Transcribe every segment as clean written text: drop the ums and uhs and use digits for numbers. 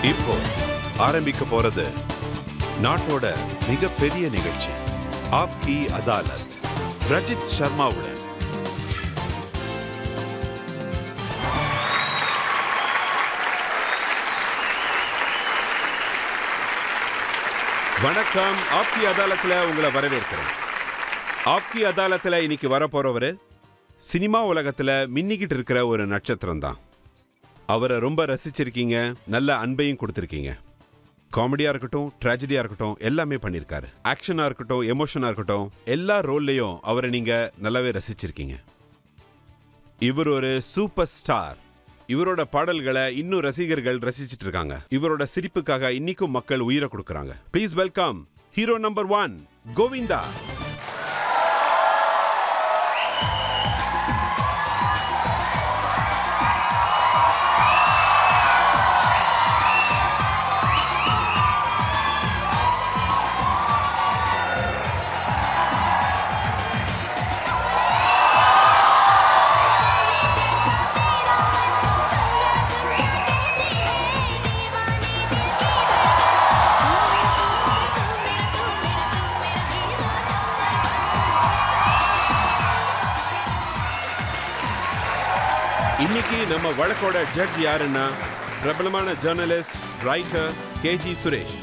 இப்போ ஆரம்பிக்க போறது நாட்டோட மிகப்பெரிய நிகழ்ச்சி ஆப்கி அதாலத் ரஜித் சர்மாவுடன். வணக்கம். ஆப்கி அதாலத்துல உங்களை வரவேற்கிறேன். ஆப்கி அதாலத்துல இன்னைக்கு வரப்போறவரு சினிமா உலகத்துல மின்னிக்கிட்டு இருக்கிற ஒரு நட்சத்திரம் தான். அவரை ரொம்ப ரசிச்சிருக்கீங்க, நல்ல அன்பையும் கொடுத்துருக்கீங்க. காமெடியா இருக்கட்டும், ட்ராஜடியா இருக்கட்டும், எல்லாமே பண்ணியிருக்காரு. ஆக்ஷனா இருக்கட்டும், எமோஷனா இருக்கட்டும், எல்லா ரோல்லையும் அவரை நீங்க நல்லாவே ரசிச்சிருக்கீங்க. இவர் ஒரு சூப்பர் ஸ்டார். இவரோட பாடல்களை இன்னும் ரசிகர்கள் ரசிச்சிட்டு இருக்காங்க. இவரோட சிரிப்புக்காக இன்னைக்கும் மக்கள் உயிரை கொடுக்கறாங்க. Please welcome hero number 1 Govinda. இன்னைக்கு நம்ம வழக்கோட ஜட்ஜ் யாருன்னா பிரபலமான ஜர்னலிஸ்ட், ரைட்டர் KG சுரேஷ்.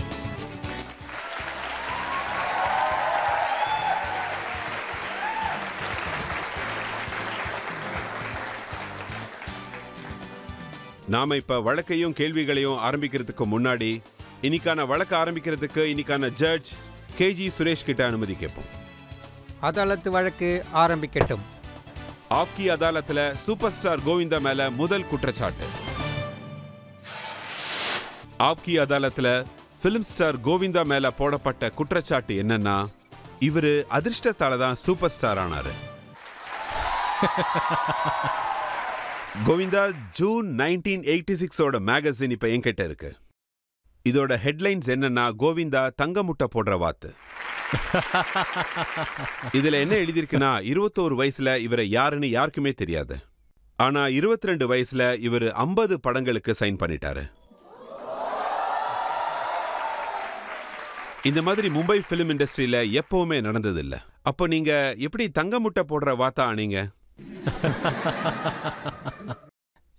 நாம இப்ப வழக்கையும் கேள்விகளையும் ஆரம்பிக்கிறதுக்கு முன்னாடி இன்னைக்கான வழக்க ஆரம்பிக்கிறதுக்கு இன்னைக்கான ஜட்ஜ் KG சுரேஷ் கிட்ட அனுமதி கேட்போம். அதாலத்து வழக்கு ஆரம்பிக்கட்டும். ஆப்கி அதாலத்துல சூப்பர் ஸ்டார் கோவிந்தா மேல முதல் குற்றச்சாட்டு. ஆப்கி அதாலத்துல பிலிம் ஸ்டார் கோவிந்தா மேல போடப்பட்ட குற்றச்சாட்டு என்னன்னா, இவரு அதிர்ஷ்டத்தால தான் சூப்பர் ஸ்டார் ஆனாரு. கோவிந்தா ஜூன் 1986 மேகசின் இப்ப என்கிட்ட இருக்கு. இதோட ஹெட்லைன்ஸ் என்னன்னா, கோவிந்தா தங்க முட்டை போடுற வாத்து. இதுல என்ன எழுதியிருக்குன்னா, 21 வயசுல இவரை யாருன்னு யாருக்குமே தெரியாது. ஆனா 22 வயசுல இவர் 50 படங்களுக்கு சைன் பண்ணிட்டாரு. இந்த மாதிரி மும்பை பிலிம் இண்டஸ்ட்ரியில எப்பவுமே நடந்தது இல்ல. அப்போ நீங்க எப்படி தங்க முட்டை போடுற வாத்தா ஆனீங்க?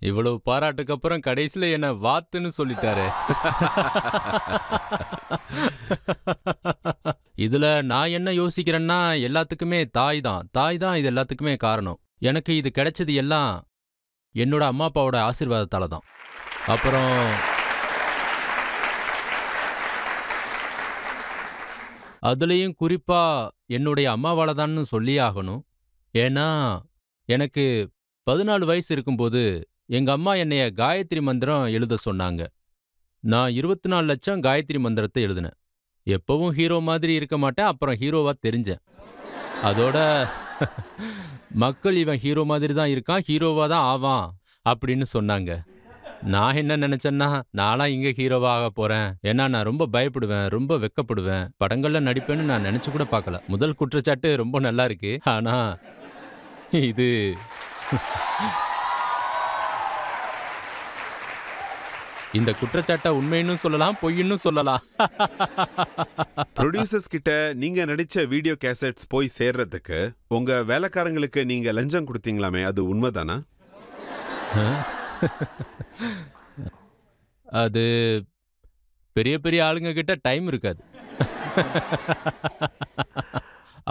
இவ்வளவு பாராட்டுக்கு அப்புறம் கடைசியில என்ன வாத்துன்னு சொல்லிட்டாரு. இதுல நான் என்ன யோசிக்கிறேன்னா, எல்லாத்துக்குமே தாய் தான் இது எல்லாத்துக்குமே காரணம். எனக்கு இது கிடைச்சது எல்லாம் என்னோட அம்மா அப்பாவோட ஆசீர்வாதத்தால தான். அப்புறம் அதுலேயும் குறிப்பா என்னுடைய அம்மாவால தான்னு சொல்லியே ஆகணும். ஏன்னா எனக்கு 14 வயசு இருக்கும்போது எங்க அம்மா என்னைய காயத்ரி மந்திரம் எழுத சொன்னாங்க. நான் 24 லட்சம் காயத்ரி மந்திரத்தை எழுதினேன். எப்பவும் ஹீரோ மாதிரி இருக்க மாட்டேன், அப்புறம் ஹீரோவா தெரிஞ்சேன். அதோட மக்கள் இவன் ஹீரோ மாதிரி தான் இருக்கான், ஹீரோவா தான் ஆவான் அப்படின்னு சொன்னாங்க. நான் என்ன நினைச்சேன்னா, நானா இங்க ஹீரோவா ஆக போறேன். ஏன்னா நான் ரொம்ப பயப்படுவேன், ரொம்ப வெக்கப்படுவேன், படங்கள்ல நடிப்பேன்னு நான் நினைச்சு கூட பார்க்கல. முதல் குற்றச்சாட்டு ரொம்ப நல்லா இருக்கு. ஆனா இது இந்த குற்றச்சாட்டை உண்மைன்னு சொல்லலாம், பொய்ன்னு சொல்லலாம். ப்ரொடியூசர்ஸ் கிட்ட நீங்க நடிச்ச வீடியோ கேசட்ஸ் போய் சேர்றதுக்கு உங்க வேலைக்காரங்களுக்கு நீங்க லஞ்சம் கொடுத்தீங்களாமே, அது உண்மைதானா? அது பெரிய பெரிய ஆளுங்க கிட்ட டைம் இருக்காது.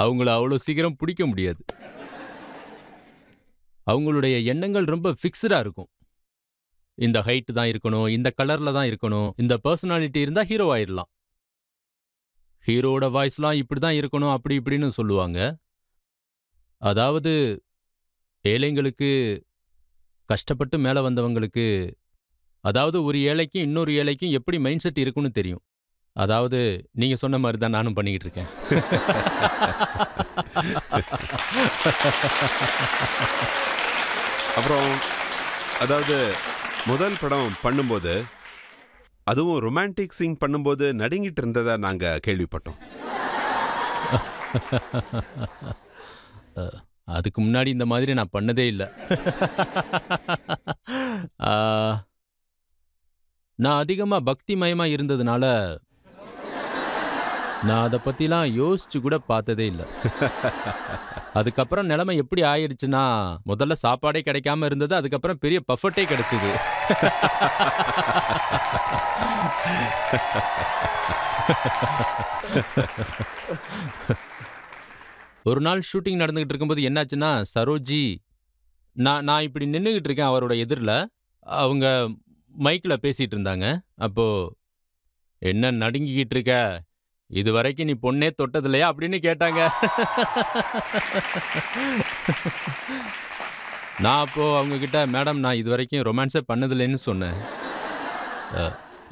அவங்கள அவ்வளோ சீக்கிரம் பிடிக்க முடியாது. அவங்களுடைய எண்ணங்கள் ரொம்ப ஃபிக்ஸ்டா இருக்கும். இந்த ஹைட் தான் இருக்கணும், இந்த கலர்ல தான் இருக்கணும், இந்த பர்சனாலிட்டி இருந்தா ஹீரோ ஆயிடலாம், ஹீரோட வாய்ஸ்லாம் இப்படி தான் இருக்கணும், அப்படி இப்படின்னு சொல்லுவாங்க. அதாவது ஏழைங்களுக்கு, கஷ்டப்பட்டு மேலே வந்தவங்களுக்கு, அதாவது ஒரு ஏழைக்கும் இன்னொரு ஏழைக்கும் எப்படி மைண்ட் செட் இருக்குன்னு தெரியும். அதாவது நீங்க சொன்ன மாதிரி தான் நானும் பண்ணிக்கிட்டு இருக்கேன். அப்புறம் அதாவது முதல் படம் பண்ணும்போது, அதுவும் ரொமான்டிக் சீன் பண்ணும்போது நடுங்கிட்டு இருந்ததா நாங்க கேள்விப்பட்டோம். அதுக்கு முன்னாடி இந்த மாதிரி நான் பண்ணதே இல்லை. நான் அதிகமா பக்திமயமா இருந்ததுனால நான் அதை பத்திலாம் யோசிச்சு கூட பார்த்ததே இல்லை. அதுக்கப்புறம் நிலைமை எப்படி ஆயிடுச்சுன்னா, முதல்ல சாப்பாடே கிடைக்காம இருந்தது, அதுக்கப்புறம் பெரிய பஃபட்டே கிடைச்சது. ஒரு நாள் ஷூட்டிங் நடந்துகிட்டு இருக்கும்போது என்னாச்சுன்னா, சரோஜி நான் நான் இப்படி நின்னுகிட்டு இருக்கேன் அவரோட எதிரில். அவங்க மைக்ல பேசிட்டு இருந்தாங்க. அப்போ, "என்ன நடுங்கிக்கிட்டு இருக்க? இது வரைக்கும் நீ பொண்ணே தொட்டதில்லையா?" அப்படின்னு கேட்டாங்க. நான் அப்போ அவங்க கிட்ட, "மேடம், நான் இது வரைக்கும் ரொமான்ஸே பண்ணதில்லைன்னு சொன்னேன்." "அ,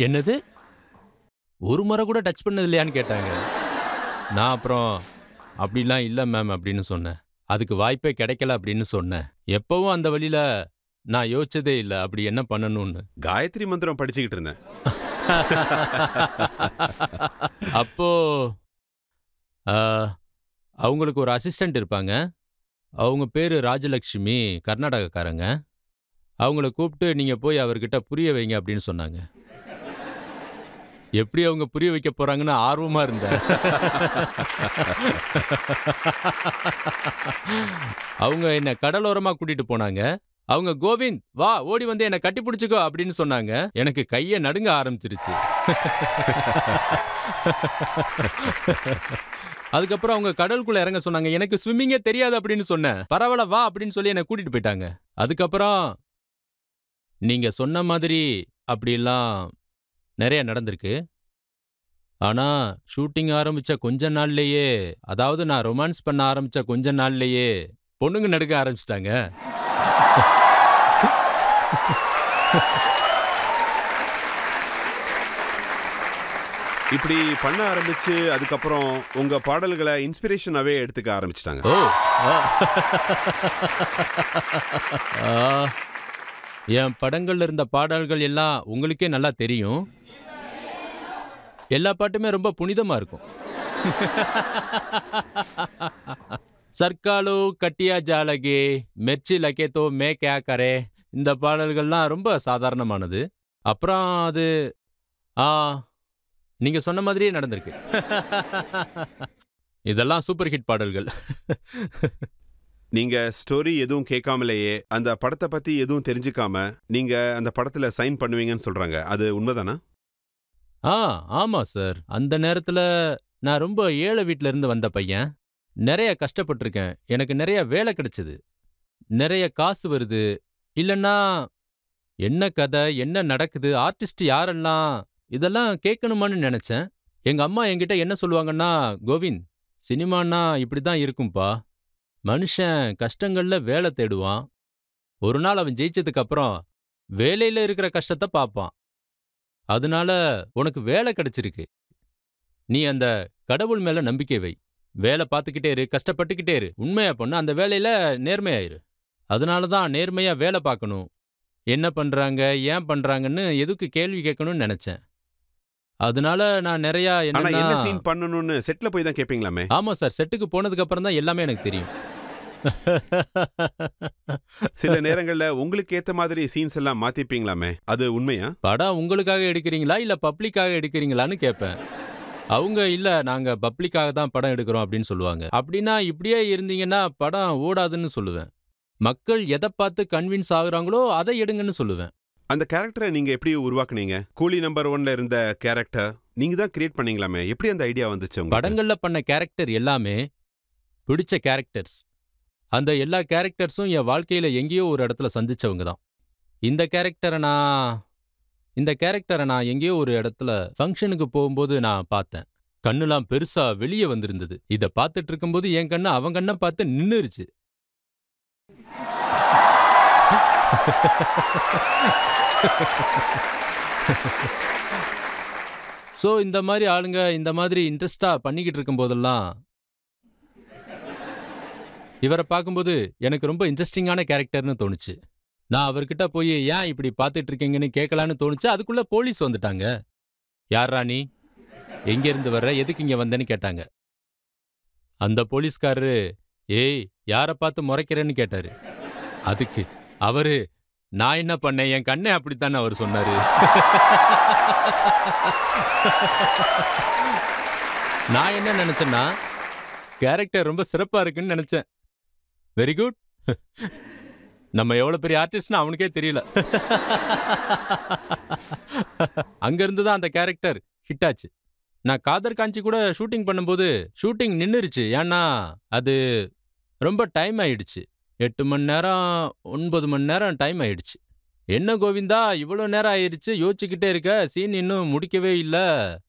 என்னது? ஒரு முறை கூட டச் பண்ணதில்லையான்னு கேட்டாங்க." நான் அப்புறம், "அப்படிலாம் இல்லை மேம்" அப்படின்னு சொன்னேன். "அதுக்கு வாய்ப்பே கிடைக்கல" அப்படின்னு சொன்னேன். எப்பவும் அந்த வழியில நான் யோசிச்சதே இல்லை அப்படி என்ன பண்ணணும்னு. காயத்ரி மந்திரம் படிச்சுக்கிட்டு இருந்தேன். அப்போ ஆ, அவங்களுக்கு ஒரு அசிஸ்டன்ட் இருப்பாங்க. அவங்க பேரு ராஜலட்சுமி, கர்நாடகக்காரங்க. அவங்கள கூப்பிட்டு நீங்க போய் அவர்கிட்ட புரிய வைங்க அப்படின்னு சொன்னாங்க. எப்படி அவங்க புரிய வைக்க போறாங்கன்னு ஆர்வமா இருந்தேன். அவங்க என்ன கடலோரமா கூட்டிட்டு போனாங்க. அவங்க, "கோவிந்த் வா, ஓடி வந்து என்ன கட்டி பிடிச்சுக்கோ" அப்படின்னு சொன்னாங்க. எனக்கு கையை நடுங்க ஆரம்பிச்சிருச்சு. அதுக்கப்புறம் அவங்க கடலுக்குள்ள இறங்க சொன்னாங்க. எனக்கு ஸ்விம்மிங்கே தெரியாது அப்படின்னு சொன்னேன். "பரவாயில்ல வா" அப்படின்னு சொல்லி என்னை கூட்டிட்டு போயிட்டாங்க. அதுக்கப்புறம் நீங்க சொன்ன மாதிரி அப்படிலாம் நிறைய நடந்திருக்கு. ஆனா ஷூட்டிங் ஆரம்பிச்ச கொஞ்ச நாள்லயே, அதாவது நான் ரொமான்ஸ் பண்ண ஆரம்பிச்ச கொஞ்ச நாள்லயே பொண்ணுங்க நடுக்க ஆரம்பிச்சிட்டாங்க. இப்படி பண்ண ஆரம்பிச்சு அதுக்கப்புறம் உங்க பாடல்களை இன்ஸ்பிரேஷனாவே எடுத்துக்க ஆரம்பிச்சிட்டாங்க. ஓ! ஆ, என் படங்கள்ல இருந்த பாடல்கள் எல்லாம் உங்களுக்கே நல்லா தெரியும். எல்லா பாட்டுமே ரொம்ப புனிதமா இருக்கும். "சர்க்காலோ கட்டியா ஜாலகே, மெர்ச்சி லகே தோ மே கியா கரே" இந்த பாடல்கள்லாம் ரொம்ப சாதாரணமானது. அப்புறம் அது ஆ நீங்க சொன்ன மாதிரியே நடந்திருக்கு. இதெல்லாம் சூப்பர் ஹிட் பாடல்கள். நீங்க ஸ்டோரி எதுவும் கேட்காமலேயே அந்த படத்தை பத்தி எதுவும் தெரிஞ்சுக்காம நீங்க அந்த படத்துல சைன் பண்ணுவீங்கன்னு சொல்றாங்க. அது உண்மைதானா? ஆ, ஆமா சார். அந்த நேரத்துல நான் ரொம்ப ஏழை வீட்ல இருந்து வந்த பையன். நெறைய கஷ்டப்பட்டிருக்கேன். எனக்கு நெறைய வேலை கிடைச்சது. நெறைய காசு வருது. இல்லன்னா என்ன கதை, என்ன நடக்குது, ஆர்டிஸ்ட் யாரெல்லாம், இதெல்லாம் கேட்கணுமான்னு நெனச்சேன். எங்க அம்மா என்கிட்ட என்ன சொல்லுவாங்கன்னா, "கோவிந்த், சினிமான்னா இப்படி தான் இருக்கும்பா. மனுஷன் கஷ்டங்கள்ல வேலை தேடுவான். ஒரு நாள் அவன் ஜெயிச்சதுக்கு அப்புறம் வேலையில இருக்கிற கஷ்டத்த பார்ப்பான். அதனால உனக்கு வேலை கிடைச்சிருக்கு. நீ அந்த கடவுள் மேல நம்பிக்கை வை. வேலை பார்த்துக்கிட்டே இரு, கஷ்டப்பட்டுக்கிட்டே இரு. உண்மையா பண்ணு, அந்த வேலையில நேர்மையா இரு. அதனால தான் நேர்மையா வேலை பார்க்கணும். என்ன பண்றாங்க, ஏன் பண்றாங்கன்னு எதுக்கு கேள்வி கேட்கணும்னு நெனச்சேன். அதனால நான் நெறையா ஆனா என்னன்னா என்ன சீன் பண்ணணும்னு செட்ல போய் தான் கேட்பீங்களாமே. ஆமா சார். செட்டுக்கு போனதுக்கு அப்புறம் தான் எல்லாமே எனக்கு தெரியும். சில நேரங்கள்ல உங்களுக்கு ஏத்த மாதிரி சீன்ஸ் எல்லாம் மாத்திப்பீங்களாமே. அது உண்மையா? படம் உங்களுக்காக எடுக்கிறீங்களா, இல்ல பப்ளிக்காக எடுக்கிறீங்களான்னு கேட்பேன். அவங்க, "இல்ல, நாங்க பப்ளிக்காக தான் படம் எடுக்கிறோம்" அப்படின்னு சொல்லுவாங்க. அப்படின்னா இப்படியே இருந்தீங்கன்னா படம் ஓடாதுன்னு சொல்லுவேன். மக்கள் எதை பார்த்து கன்வின்ஸ் ஆகுறாங்களோ அதை எடுங்கன்னு சொல்லுவேன். அந்த கேரக்டரை நீங்க எப்படி உருவாக்குனீங்க? கூலி நம்பர் 1ல இருந்த கேரக்டர் நீங்க தான் கிரியேட் பண்ணீங்களாமே. எப்படி அந்த ஐடியா வந்துச்சு உங்களுக்கு? படங்கள்ல பண்ண கேரக்டர் எல்லாமே பிடிச்ச கேரக்டர்ஸ். அந்த எல்லா கேரக்டர்ஸும் என் வாழ்க்கையில எங்கேயோ ஒரு இடத்துல சந்திச்சவங்க தான். இந்த கேரக்டரை நான் எங்கேயோ ஒரு இடத்துல ஃபங்க்ஷனுக்கு போகும்போது நான் பார்த்தேன். கண்ணுலாம் பெருசா வெளியே வந்திருந்தது. இதை பார்த்துட்டு இருக்கும்போது என் கண்ணு அவன் கண்ணை பார்த்து நின்னுருச்சு. ஸோ இந்த மாதிரி ஆளுங்க இந்த மாதிரி இன்ட்ரெஸ்டா பண்ணிக்கிட்டு இருக்கும்போதெல்லாம் இவரை பார்க்கும்போது எனக்கு ரொம்ப இன்ட்ரெஸ்டிங்கான கேரக்டர்னு தோணுச்சு. நான் அவர்கிட்ட போய் ஏன் இப்படி பார்த்துட்டு இருக்கீங்கன்னு கேட்கலான்னு தோணுச்சு. அதுக்குள்ள போலீஸ் வந்துட்டாங்க. "யார்ரா நீ? எங்கேருந்து வர்ற? எதுக்கு இங்கே வந்தேன்னு கேட்டாங்க. அந்த போலீஸ்காரரு, "ஏய், யாரை பார்த்து முறைக்கிறேன்னு கேட்டாரு. அதுக்கு அவரு, நான் என்ன பண்ணேன், என் கண்ணே அப்படித்தானே அவர் சொன்னாரு. நான் என்ன நினைச்சேன்னா, கேரக்டர் ரொம்ப சிறப்பா இருக்குன்னு நினைச்சேன். Very good. நம்ம எவ்வளவு பெரிய ஆர்டிஸ்ட்னு அவனுக்கே தெரியல. அங்க இருந்து தான் அந்த கேரக்டர் ஹிட் ஆச்சு. நான் காதர் காஞ்சி கூட ஷூட்டிங் பண்ணும்போது ஷூட்டிங் நின்னுருச்சு. ஏன்னா அது ரொம்ப டைம் ஆயிடுச்சு. 8 மணி நேரம் 9 மணி நேரம் டைம் ஆயிடுச்சு. என்ன கோவிந்தா இவ்வளோ நேரம் ஆயிடுச்சு, யோசிச்சுக்கிட்டே இருக்க, சீன் இன்னும் முடிக்கவே இல்ல.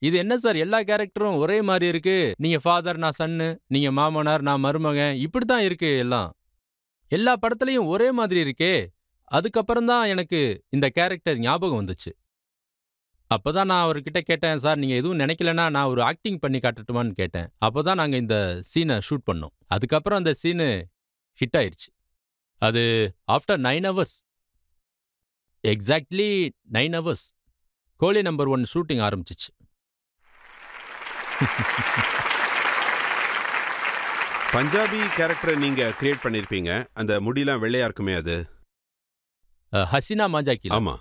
இது என்ன சார் எல்லா கேரக்டரும் ஒரே மாதிரி இருக்கு, நீங்க ஃபாதர் நான் சன்னு, நீங்க மாமனார் நான் மருமகன், இப்படி தான் இருக்கு எல்லாம், எல்லா படத்துலயும் ஒரே மாதிரி இருக்கே. அதுக்கப்புறம் தான் எனக்கு இந்த கேரக்டர் ஞாபகம் வந்துச்சு. அப்பதான் நான் அவர்கிட்ட கேட்டேன், சார் நீங்க எதுவும் நினைக்கலன்னா நான் ஒரு ஆக்டிங் பண்ணி காட்டட்டுமான்னு கேட்டேன். அப்பதான் நாங்க இந்த சீனை ஷூட் பண்ணோம். அதுக்கப்புறம் அந்த சீனு ஹிட் ஆயிருச்சு. அது ஆஃப்டர் 9 ஹவர்ஸ், எக்ஸாக்ட்லி 9 ஹவர்ஸ் கோலி நம்பர் 1 ஷூட்டிங் ஆரம்பிச்சிச்சு. பஞ்சாபி கேரக்டரை நீங்க கிரியேட் பண்ணிருப்பீங்க. அந்த முடியெல்லாம் வெள்ளையா இருக்குமே அது. ஹசினா மாஜாக்கி. ஆமா.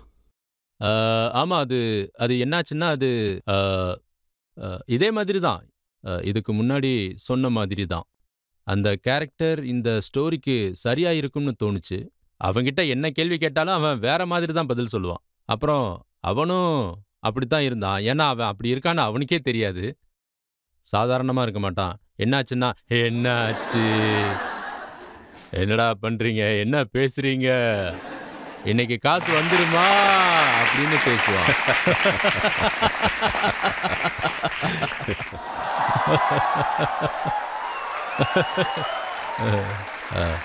ஆமா, அது அது என்னாச்சுன்னா அது இதே மாதிரி தான், இதுக்கு முன்னாடி சொன்ன மாதிரி தான். அந்த கேரக்டர் இந்த ஸ்டோரிக்கு சரியா இருக்கும்னு தோணுச்சு. அவன்கிட்ட என்ன கேள்வி கேட்டாலும் அவன் வேற மாதிரி தான் பதில் சொல்லுவான். அப்புறம் அவனும் அப்படித்தான் இருந்தான். ஏன்னா அவன் அப்படி இருக்கான்னு அவனுக்கே தெரியாது. சாதாரணமா இருக்க மாட்டான். என்னாச்சுன்னா, என்னாச்சு, என்னடா பண்றீங்க, என்ன பேசுறீங்க, இன்னைக்கு காசு வந்துருமா அப்படின்னு பேசுவான்.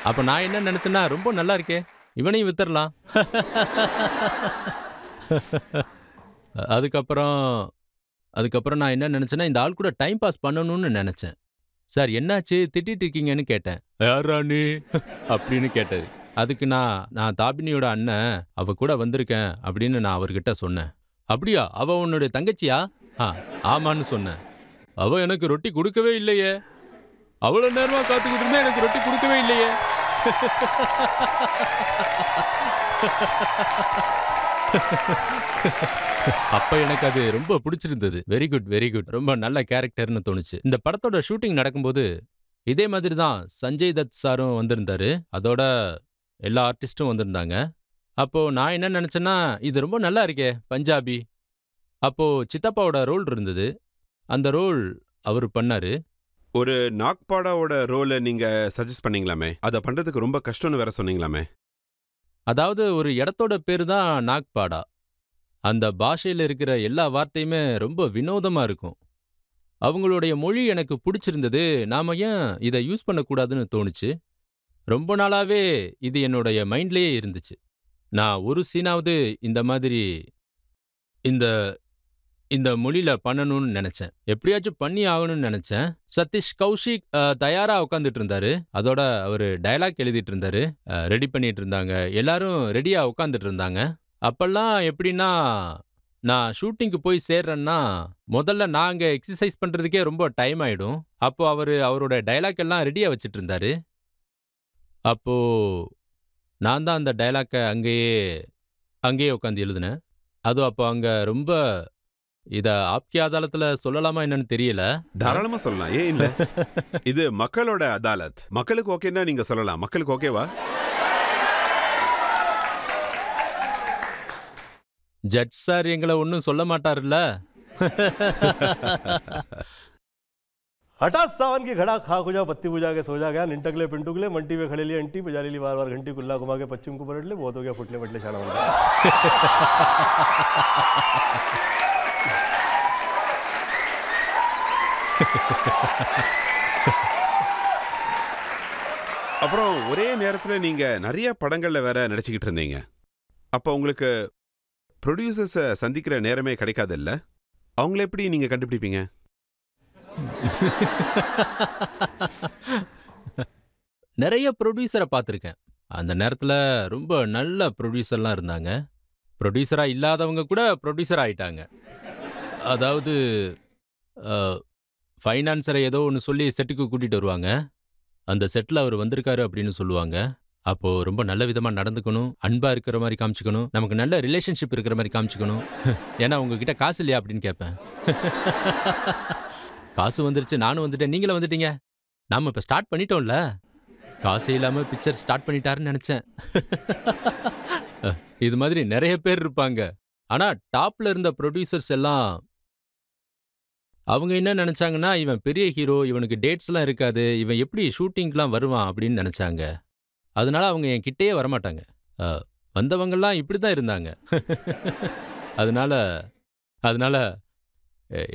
அப்ப நான் என்ன நினைச்சேன்னா, ரொம்ப நல்லா இருக்கே, இவனையும் வித்தரலாம். அதுக்கப்புறம் அதுக்கப்புறம் நான் என்ன நினைச்சேன்னா, இந்த ஆள் கூட டைம் பாஸ் பண்ணணும்னு நினைச்சேன். சார் என்னாச்சு திட்டிட்டு இருக்கீங்கன்னு கேட்டேன். யாரா நீ அப்படின்னு கேட்டாரு. அதுக்கு நான் தாபினியோட அண்ணன், அவ கூட வந்திருக்கேன் அப்படின்னு நான் அவர்கிட்ட சொன்னேன். அப்படியா, அவ உன்னுடைய தங்கச்சியா? ஆமான்னு சொன்னேன். அவ எனக்கு ரொட்டி கொடுக்கவே இல்லையே, அவ்வளவு நேரமா காத்துக்கிட்டு இருந்தா எனக்கு ரொட்டி கொடுக்கவே இல்லையே. அப்ப எனக்கு அது ரொம்ப பிடிச்சிருந்தது. வெரி குட் வெரி குட், ரொம்ப நல்ல கேரக்டர்னு தோணுச்சு. இந்த படத்தோட ஷூட்டிங் நடக்கும்போது இதே மாதிரி தான் சஞ்சய் தத் சாரும் வந்திருந்தாரு. அதோட எல்லா ஆர்டிஸ்டும் வந்திருந்தாங்க. அப்போ நான் என்ன நினைச்சேன்னா, இது ரொம்ப நல்லா இருக்கே பஞ்சாபி. அப்போ சித்தப்பாவோட ரோல் இருந்தது. அந்த ரோல் அவர் பண்ணாரு. ஒரு நாக்பாடாவோட ரோலை நீங்க சஜஸ்ட் பண்ணீங்களாமே, அதை பண்றதுக்கு ரொம்ப கஷ்டம்னு வேற சொன்னீங்களாமே. அதாவது ஒரு இடத்தோட பேரு தான் நாக்பாடா. அந்த பாஷையில இருக்கிற எல்லா வார்த்தையுமே ரொம்ப வினோதமா இருக்கும். அவங்களுடைய மொழி எனக்கு பிடிச்சிருந்தது. நாம ஏன் இதை யூஸ் பண்ணக்கூடாதுன்னு தோணுச்சு. ரொம்ப நாளாவே இது என்னுடைய மைண்ட்லயே இருந்துச்சு. நான் ஒரு சீனாவது இந்த மாதிரி இந்த இந்த மொழியில பண்ணணும்னு நினைச்சேன். எப்படியாச்சும் பண்ணி ஆகணும்னு நினைச்சேன். சதீஷ் கௌஷிக் தயாரா உட்காந்துட்டு இருந்தாரு. அதோட அவரு டயலாக் எழுதிட்டு இருந்தாரு. ரெடி பண்ணிட்டு இருந்தாங்க. எல்லாரும் ரெடியா உட்காந்துட்டு இருந்தாங்க. அப்பெல்லாம் எப்படின்னா, நான் ஷூட்டிங்க்கு போய் சேர்றேன்னா முதல்ல நான் அங்க எக்ஸசைஸ் பண்றதுக்கே ரொம்ப டைம் ஆயிடும். அப்போ அவரோட டயலாக் எல்லாம் ரெடியா வச்சிட்டு இருந்தாரு. அப்போ நான் தான் அந்த டயலாக்கை அங்கேயே உட்காந்து எழுதினேன். அதுவும் அப்போ அங்க ரொம்ப இத ஆப்கி அதாலத்துல சொல்லலாமா என்னன்னு தெரியல. தாராளமா சொல்லலாம், ஏன் இல்ல. இது மக்களோட அதாலத். மக்களுக்கு ஓகேன்னா நீங்க சொல்லலாம். மக்களுக்கு ஓகேவா? ஜட்ஜ் சார் எங்களை ஒன்றும் சொல்ல மாட்டாருல்ல. हटा सावन की घड़ा खाक हो जा, पत्ती बुझा के सो जा गया, निंटकले पिंटुकले मंटी में खड़े लिए अंटी बजा ली बार बार घंटी, कुल्ला घुमा के पश्चिम को पलट ले, बहुत हो गया फुटले फटले छाड़ा बन गया. அப்புறம் ஒரே நேரத்துல நீங்க நிறைய படங்கள்ல வேற நடிச்சுக்கிட்டு இருந்தீங்க. அப்ப உங்களுக்கு ப்ரொடியூசர்ஸை சந்திக்கிற நேரமே கிடைக்காது இல்ல? அவங்கள எப்படி நீங்க கண்டுபிடிப்பீங்க? நிறைய ப்ரொடியூசரை பார்த்துருக்கேன். அந்த நேரத்துல ரொம்ப நல்ல ப்ரொடியூசர்லாம் இருந்தாங்க. ப்ரொடியூசரா இல்லாதவங்க கூட ப்ரொடியூசர் ஆயிட்டாங்க. அதாவது ஃபைனான்சரை ஏதோ ஒன்று சொல்லி செட்டுக்கு கூட்டிட்டு வருவாங்க. அந்த செட்டில் அவர் வந்திருக்காரு அப்படின்னு சொல்லுவாங்க. அப்போ ரொம்ப நல்ல விதமா நடந்துக்கணும், அன்பா இருக்கிற மாதிரி காமிச்சுக்கணும், நமக்கு நல்ல ரிலேஷன்ஷிப் இருக்கிற மாதிரி காமிச்சுக்கணும். ஏன்னா உங்ககிட்ட காசு இல்லையா அப்படின்னு கேட்பேன். காசு வந்துருச்சு, நானும் வந்துட்டேன், நீங்களும் வந்துட்டீங்க. நாம இப்ப ஸ்டார்ட் பண்ணிட்டோம்ல. காசே இல்லாம பிக்சர் ஸ்டார்ட் பண்ணிட்டாருன்னு நினைச்சேன். இது மாதிரி நிறைய பேர் இருப்பாங்க. ஆனா டாப்ல இருந்த ப்ரொடியூசர்ஸ் எல்லாம் அவங்க என்ன நினைச்சாங்கன்னா, இவன் பெரிய ஹீரோ, இவனுக்கு டேட்ஸ்லாம் இருக்காது, இவன் எப்படி ஷூட்டிங்க்குலாம் வருவான் அப்படின்னு நினைச்சாங்க. அதனால அவங்க என் கிட்டேயே வரமாட்டாங்க. அ, வந்தவங்கெல்லாம் இப்படி தான் இருந்தாங்க. அதனால அதனால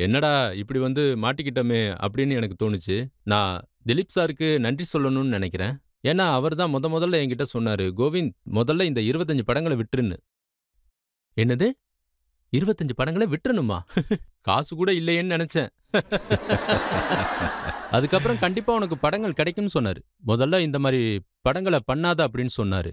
என்னடா இப்படி வந்து மாட்டிக்கிட்டோமே அப்படின்னு எனக்கு தோணுச்சு. நான் திலீப் சாருக்கு நன்றி சொல்லணும்னு நினைக்கிறேன். ஏன்னா அவர் தான் முதல்ல என்கிட்ட சொன்னாரு, கோவிந்த் முதல்ல இந்த 25 படங்களை விட்டுருன்னு. என்னது 25 படங்களை விட்டுறணுமா? காசு கூட இல்லையேன்னு நினைச்சேன். அதுக்கப்புறம் கண்டிப்பா உனக்கு படங்கள் கிடைக்கும்னு சொன்னாரு. முதல்ல இந்த மாதிரி படங்களை பண்ணாத அப்படின்னு சொன்னாரு.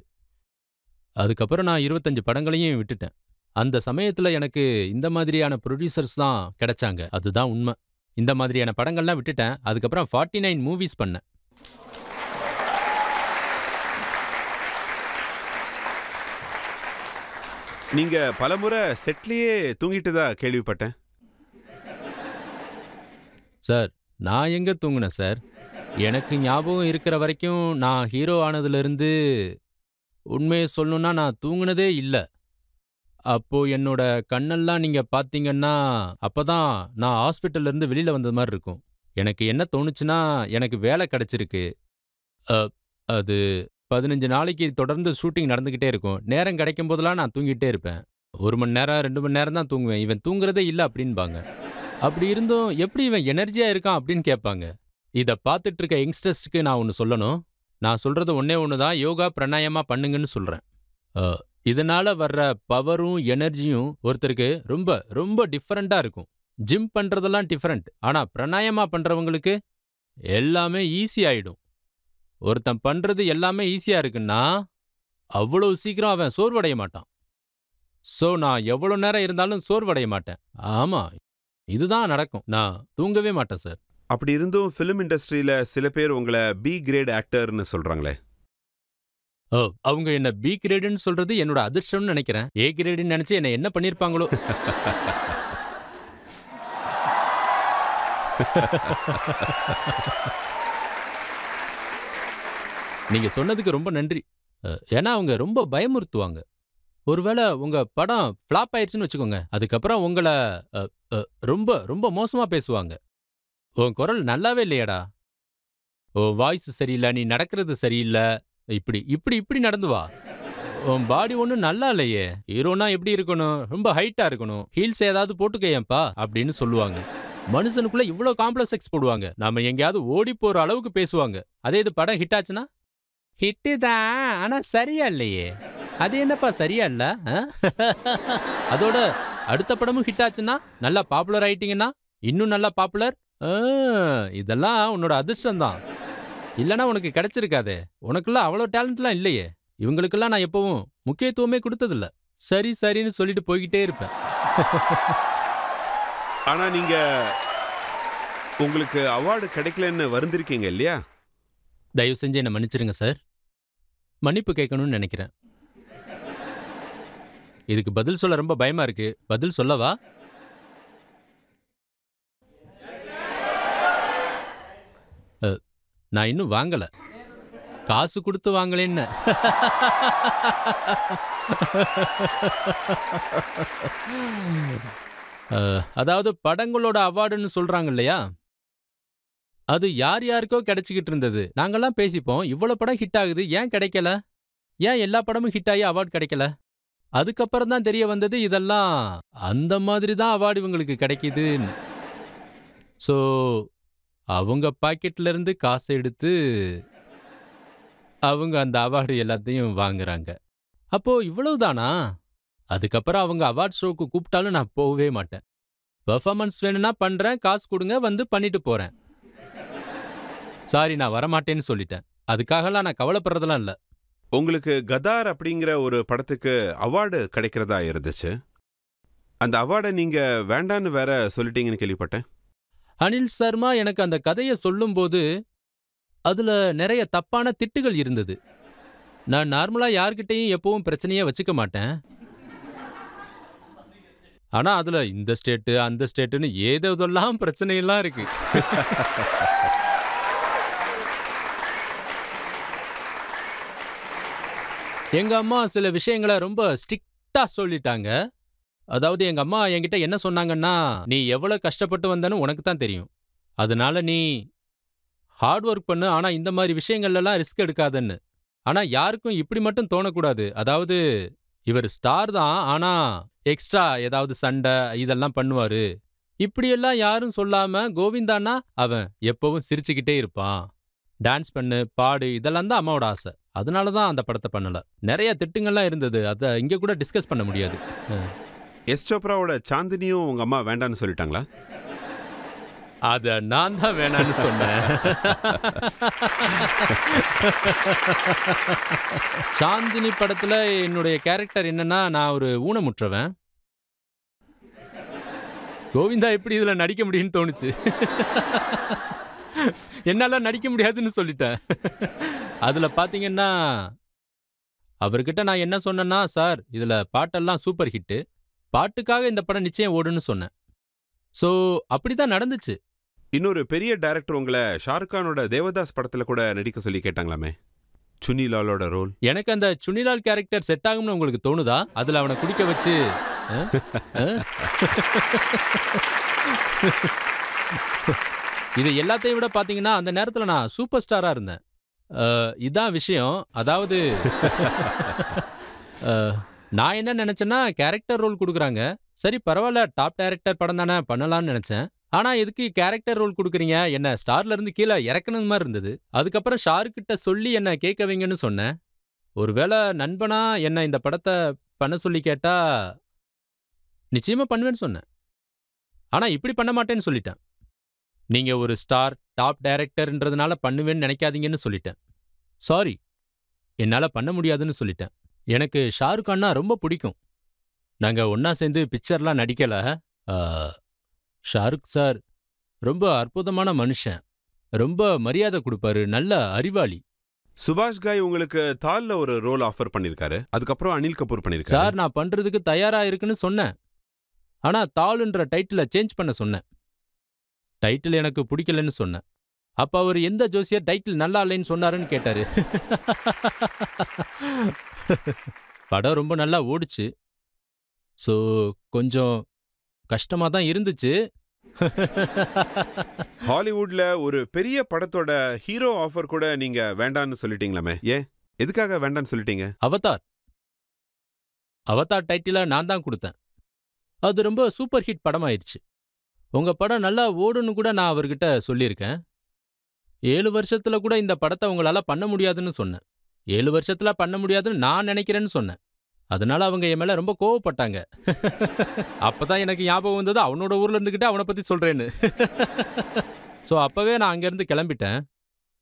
அதுக்கப்புறம் நான் 25 படங்களையும் விட்டுட்டேன். அந்த சமயத்துல எனக்கு இந்த மாதிரியான ப்ரொடியூசர்ஸ் தான் கிடைச்சாங்க. அதுதான் உண்மை. இந்த மாதிரியான படங்கள்லாம் விட்டுட்டேன். அதுக்கப்புறம் 49 மூவிஸ் பண்ணேன். நீங்க பலமுறை செட்லயே தூங்கிட்டதா கேள்விப்பட்டேன். சார், நான் எங்க தூங்குனேன் சார்? எனக்கு ஞாபகம் இருக்கிற வரைக்கும் நான் ஹீரோ ஆனதுலேருந்து உண்மையை சொல்லணும்னா நான் தூங்குனதே இல்ல. அப்போ என்னோட கண்ணெல்லாம் நீங்க பார்த்தீங்கன்னா, அப்பதான் நான் ஹாஸ்பிட்டல்ல இருந்து வெளியில வந்த மாதிரி இருக்கும். எனக்கு என்ன தோணுச்சுன்னா, எனக்கு வேலை கிடைச்சிருக்கு. அ அது 15 நாளைக்கு தொடர்ந்து ஷூட்டிங் நடந்துகிட்டே இருக்கும். நேரம் கிடைக்கும் போதெல்லாம் நான் தூங்கிட்டே இருப்பேன். 1 மணி நேரம், 2 மணி நேரம் தான் தூங்குவேன். இவன் தூங்குறதே இல்ல அப்படின்பாங்க. அப்படி இருந்தும் எப்படி இவன் எனர்ஜியா இருக்கான் அப்படின்னு கேட்பாங்க. இத பார்த்துட்டு இருக்க யங்ஸ்டர்ஸ்க்கு நான் ஒன்னு சொல்லணும். நான் சொல்றது ஒண்ணே ஒன்று தான், யோகா பிராணாயாமா பண்ணுங்கன்னு சொல்றேன். அ, இதனால வர்ற பவரும் எனர்ஜியும் ஒருத்தருக்கு ரொம்ப ரொம்ப டிஃபரெண்டா இருக்கும். ஜிம் பண்றதெல்லாம் டிஃபரெண்ட். ஆனா பிராணாயாமா பண்றவங்களுக்கு எல்லாமே ஈஸி ஆயிடும். ஒருத்தன் பண்றது எல்லாமே ஈஸியா இருக்குன்னா அவ்வளவு சீக்கிரம் அவன் சோர்வடைய மாட்டான். சோ நான் எவ்வளவு நேரம் இருந்தாலும் சோர்வடைய மாட்டேன். ஆமா, இதுதான் நடக்கும். நான் தூங்கவே மாட்டேன் சார். அப்படி இருந்தும் ஃபிலிம் இண்டஸ்ட்ரியில சில பேர் உங்களை பி கிரேட் ஆக்டர்னு சொல்றாங்களே. ஓ, அவங்க என்ன பி கிரேடுன்னு சொல்றது என்னோட அதிர்ஷ்டம்னு நினைக்கிறேன். ஏ கிரேடுன்னு நினைச்சு என்ன என்ன பண்ணிருப்பாங்களோ. நீங்க சொன்னதுக்கு ரொம்ப நன்றி. ஏன்னா அவங்க ரொம்ப பயமுறுத்துவாங்க. ஒருவேளை உங்க படம் ஃப்ளாப் ஆயிடுச்சுன்னு வச்சுக்கோங்க, அதுக்கப்புறம் உங்களை அ, அ, ரொம்ப ரொம்ப மோசமா பேசுவாங்க. உன் குரல் நல்லாவே இல்லையாடா, உன் வாய்ஸ் சரியில்லை, நீ நடக்கிறது சரியில்லை, இப்படி இப்படி இப்படி நடந்து வா, உன் பாடி ஒன்றும் நல்லா இல்லையே, ஹீரோனா எப்படி இருக்கணும், ரொம்ப ஹைட்டா இருக்கணும், ஹீல்ஸ் ஏதாவது போட்டுக்கையப்பா அப்படின்னு சொல்லுவாங்க. மனுஷனுக்குள்ள இவ்வளோ காம்ப்ளெக்ஸ் போடுவாங்க. நாம எங்கேயாவது ஓடி போற அளவுக்கு பேசுவாங்க. அதே இது படம் ஹிட் ஆச்சுன்னா, ஹிட்டு தான் ஆனா சரியா இல்லையே, அது என்னப்பா சரியா இல்ல? அதோட அடுத்த படமும் ஹிட் ஆச்சுன்னா, நல்லா பாப்புலர் ஆயிட்டீங்கன்னா இன்னும் நல்லா பாப்புலர். இதெல்லாம் உன்னோட அதிர்ஷ்டம் தான். இல்லனா உனக்கு கிடைச்சிருக்காதே. உனக்குலாம் அவ்வளோ டேலண்ட்லாம் இல்லையே. இவங்களுக்கெல்லாம் நான் எப்பவும் முக்கியத்துவமே கொடுத்ததில்ல. சரி சரின்னு சொல்லிட்டு போய்கிட்டே இருப்பேன். ஆனா நீங்க உங்களுக்கு அவார்டு கிடைக்கலன்னு வருந்திருக்கீங்க இல்லையா? தயவு செஞ்சு என்ன மன்னிச்சிருங்க சார். மன்னிப்பு கேட்கணும்னு நினைக்கிறேன். இதுக்கு பதில் சொல்ல ரொம்ப பயமா இருக்கு. பதில் சொல்லவா? நான் இன்னும் வாங்கல. காசு கொடுத்து வாங்கலேன்னு. அதாவது படங்களோட அவார்டுன்னு சொல்றாங்க இல்லையா, அது யார் யாருக்கோ கிடைச்சிக்கிட்டு இருந்தது. நாங்கெல்லாம் பேசிப்போம், இவ்வளவு படம் ஹிட் ஆகுது, ஏன் கிடைக்கல, ஏன் எல்லா படமும் ஹிட் ஆகி அவார்டு கிடைக்கல. அதுக்கப்புறம் தான் தெரிய வந்தது, இதெல்லாம் அந்த மாதிரி தான் அவார்டு இவங்களுக்கு கிடைக்குதுன்னு. ஸோ அவங்க பாக்கெட்ல இருந்து காசை எடுத்து அவங்க அந்த அவார்டு எல்லாத்தையும் வாங்குறாங்க. அப்போ இவ்வளவுதானா? அதுக்கப்புறம் அவங்க அவார்ட் ஷோக்கு கூப்பிட்டாலும் நான் போகவே மாட்டேன். பெர்ஃபார்மன்ஸ் வேணும்னா பண்றேன், காசு கொடுங்க, வந்து பண்ணிட்டு போறேன். சாரி, நான் வரமாட்டேன்னு சொல்லிட்டேன். அதுக்காகலாம் நான் கவலைப்படுறதெல்லாம் இல்லை. உங்களுக்கு கதார் அப்படிங்கிற ஒரு படத்துக்கு அவார்டு கிடைக்கிறதா இருந்துச்சு. அந்த அவார்டை நீங்க வேண்டான்னு வேற சொல்லிட்டீங்கன்னு கேள்விப்பட்டேன். அனில் சர்மா எனக்கு அந்த கதையை சொல்லும்போது அதுல நிறைய தப்பான திட்டுகள் இருந்தது. நான் நார்மலா யார்கிட்டயும் எப்பவும் பிரச்சனையே வச்சுக்க மாட்டேன். ஆனா அதுல இந்த ஸ்டேட்டு அந்த ஸ்டேட்டுன்னு ஏதோதெல்லாம் பிரச்சனையெல்லாம் இருக்கு. எங்க அம்மா சில விஷயங்களை ரொம்ப ஸ்ட்ரிக்டா சொல்லிட்டாங்க. அதாவது எங்க அம்மா என்கிட்ட என்ன சொன்னாங்கன்னா, நீ எவ்வளவு கஷ்டப்பட்டு வந்தன்னு உனக்கு தான் தெரியும். அதனால நீ ஹார்ட் ஒர்க் பண்ணு, ஆனா இந்த மாதிரி விஷயங்கள்லாம் ரிஸ்க் எடுக்காதன்னு. ஆனா யாருக்கும் இப்படி மட்டும் தோணக்கூடாது. அதாவது இவர் ஸ்டார் தான், ஆனா எக்ஸ்ட்ரா ஏதாவது சண்டை இதெல்லாம் பண்ணுவாரு. இப்படியெல்லாம் யாரும் சொல்லாம கோவிந்தான்னா அவன் எப்பவும் சிரிச்சுக்கிட்டே இருப்பான். டான்ஸ் பண்ணு, பாடு இதெல்லாம் தான் அம்மாவோட ஆசை. அதனால தான் அந்த படத்தை பண்ணல. நிறைய திட்டுங்கள்லாம் இருந்தது. அதை இங்க கூட டிஸ்கஸ் பண்ண முடியாது. எஸ் சோப்ராவோட சாந்தினியும் உங்க அம்மா வேண்டான்னு சொல்லிட்டாங்களா? அத நான் தான் வேணான்னு சொன்னேன். சாந்தினி படத்துல என்னுடைய கேரக்டர் என்னன்னா, நான் ஒரு ஊனமுற்றவன். கோவிந்தா எப்படி இதுல நடிக்க முடியும்னு தோணுச்சு. என்னால நடிக்க முடியாதுன்னு சொல்லிட்டேன். அதுல பாத்தீங்கன்னா அவர்கிட்ட நான் என்ன சொன்னேன்னா, சார் இதுல பாட்டெல்லாம் சூப்பர் ஹிட்டு, பாட்டுக்காக இந்த படம் நிச்சயம் ஓடுன்னு சொன்னேன். ஸோ அப்படிதான் நடந்துச்சு. இன்னொரு பெரிய டைரக்டர் உங்களை ஷாருக் கானோட தேவதாஸ் படத்துல கூட நடிக்க சொல்லி கேட்டாங்களாமே, சுனிலாலோட ரோல். எனக்கு அந்த சுனிலால் கேரக்டர் செட் ஆகும்னு உங்களுக்கு தோணுதா? அதுல அவனை குடிக்க வச்சு இது எல்லாத்தையும் விட பாத்தீங்கன்னா அந்த நேரத்துல நான் சூப்பர் ஸ்டாரா இருந்தேன். இதான் விஷயம். அதாவது நான் என்ன நினைச்சேன்னா, கேரக்டர் ரோல் கொடுக்குறாங்க, சரி பரவாயில்ல டாப் டைரக்டர் படம் தானே பண்ணலாம்னு நினைச்சேன். ஆனா எதுக்கு கேரக்டர் ரோல் கொடுக்குறீங்க, என்ன ஸ்டார்ல இருந்து கீழே இறக்கணும் மாதிரி இருந்தது. அதுக்கப்புறம் ஷாருக் கிட்ட சொல்லி என்ன கேட்க வைங்கன்னு சொன்னேன். ஒருவேளை நண்பனா என்ன இந்த படத்தை பண்ண சொல்லி கேட்டா நிச்சயமா பண்ணுவேன்னு சொன்னேன். ஆனா இப்படி பண்ண மாட்டேன்னு சொல்லிட்டேன். நீங்க ஒரு ஸ்டார் டாப் டைரக்டர்ன்றதுனால பண்ணுவேன்னு நினைக்காதீங்கன்னு சொல்லிட்டேன். சாரி, என்னால பண்ண முடியாதுன்னு சொல்லிட்டேன். எனக்கு ஷாருக் கான்னா ரொம்ப பிடிக்கும். நாங்க ஒன்னா சேர்ந்து பிக்சர்லாம் நடிக்கல. ஷாருக் சார் ரொம்ப அற்புதமான மனுஷன், ரொம்ப மரியாதை கொடுப்பாரு, நல்ல அறிவாளி. சுபாஷ் காய் உங்களுக்கு தால்ல ஒரு ரோல் ஆஃபர் பண்ணிருக்காரு, அதுக்கப்புறம் அனில் கபூர் பண்ணிருக்காரு. சார் நான் பண்றதுக்கு தயாரா இருக்குன்னு சொன்னேன். ஆனா தாளுன்ற டைட்டில சேஞ்ச் பண்ண சொன்னேன். டைட்டில் எனக்கு பிடிக்கலன்னு சொன்னேன். அப்ப அவர் எந்த ஜோசியர் டைட்டில் நல்லா இல்லைன்னு சொன்னாருன்னு கேட்டாரு. படம் ரொம்ப நல்லா ஓடுச்சு. ஸோ கொஞ்சம் கஷ்டமா தான் இருந்துச்சு. ஹாலிவுட்ல ஒரு பெரிய படத்தோட ஹீரோ ஆஃபர் கூட நீங்க வேண்டான்னு சொல்லிட்டீங்களாமே, ஏன் எதுக்காக வேண்டான்னு சொல்லிட்டீங்க? அவதார் டைட்டில நான் தான் கொடுத்தேன். அது ரொம்ப சூப்பர் ஹிட் படமாயிருச்சு. உங்க படம் நல்லா ஓடுன்னு கூட நான் அவர்கிட்ட சொல்லியிருக்கேன். 7 வருஷத்துல கூட இந்த படத்தை உங்களால பண்ண முடியாதுன்னு சொன்னேன். 7 வருஷத்துல பண்ண முடியாதுன்னு நான் நினைக்கிறேன்னு சொன்னேன். அதனால அவங்க என் மேல ரொம்ப கோவப்பட்டாங்க. அப்பதான் எனக்கு ஞாபகம் வந்தது அவனோட ஊர்ல இருந்துகிட்டு அவனை பத்தி சொல்றேன்னு. ஸோ அப்பவே நான் அங்கிருந்து கிளம்பிட்டேன்.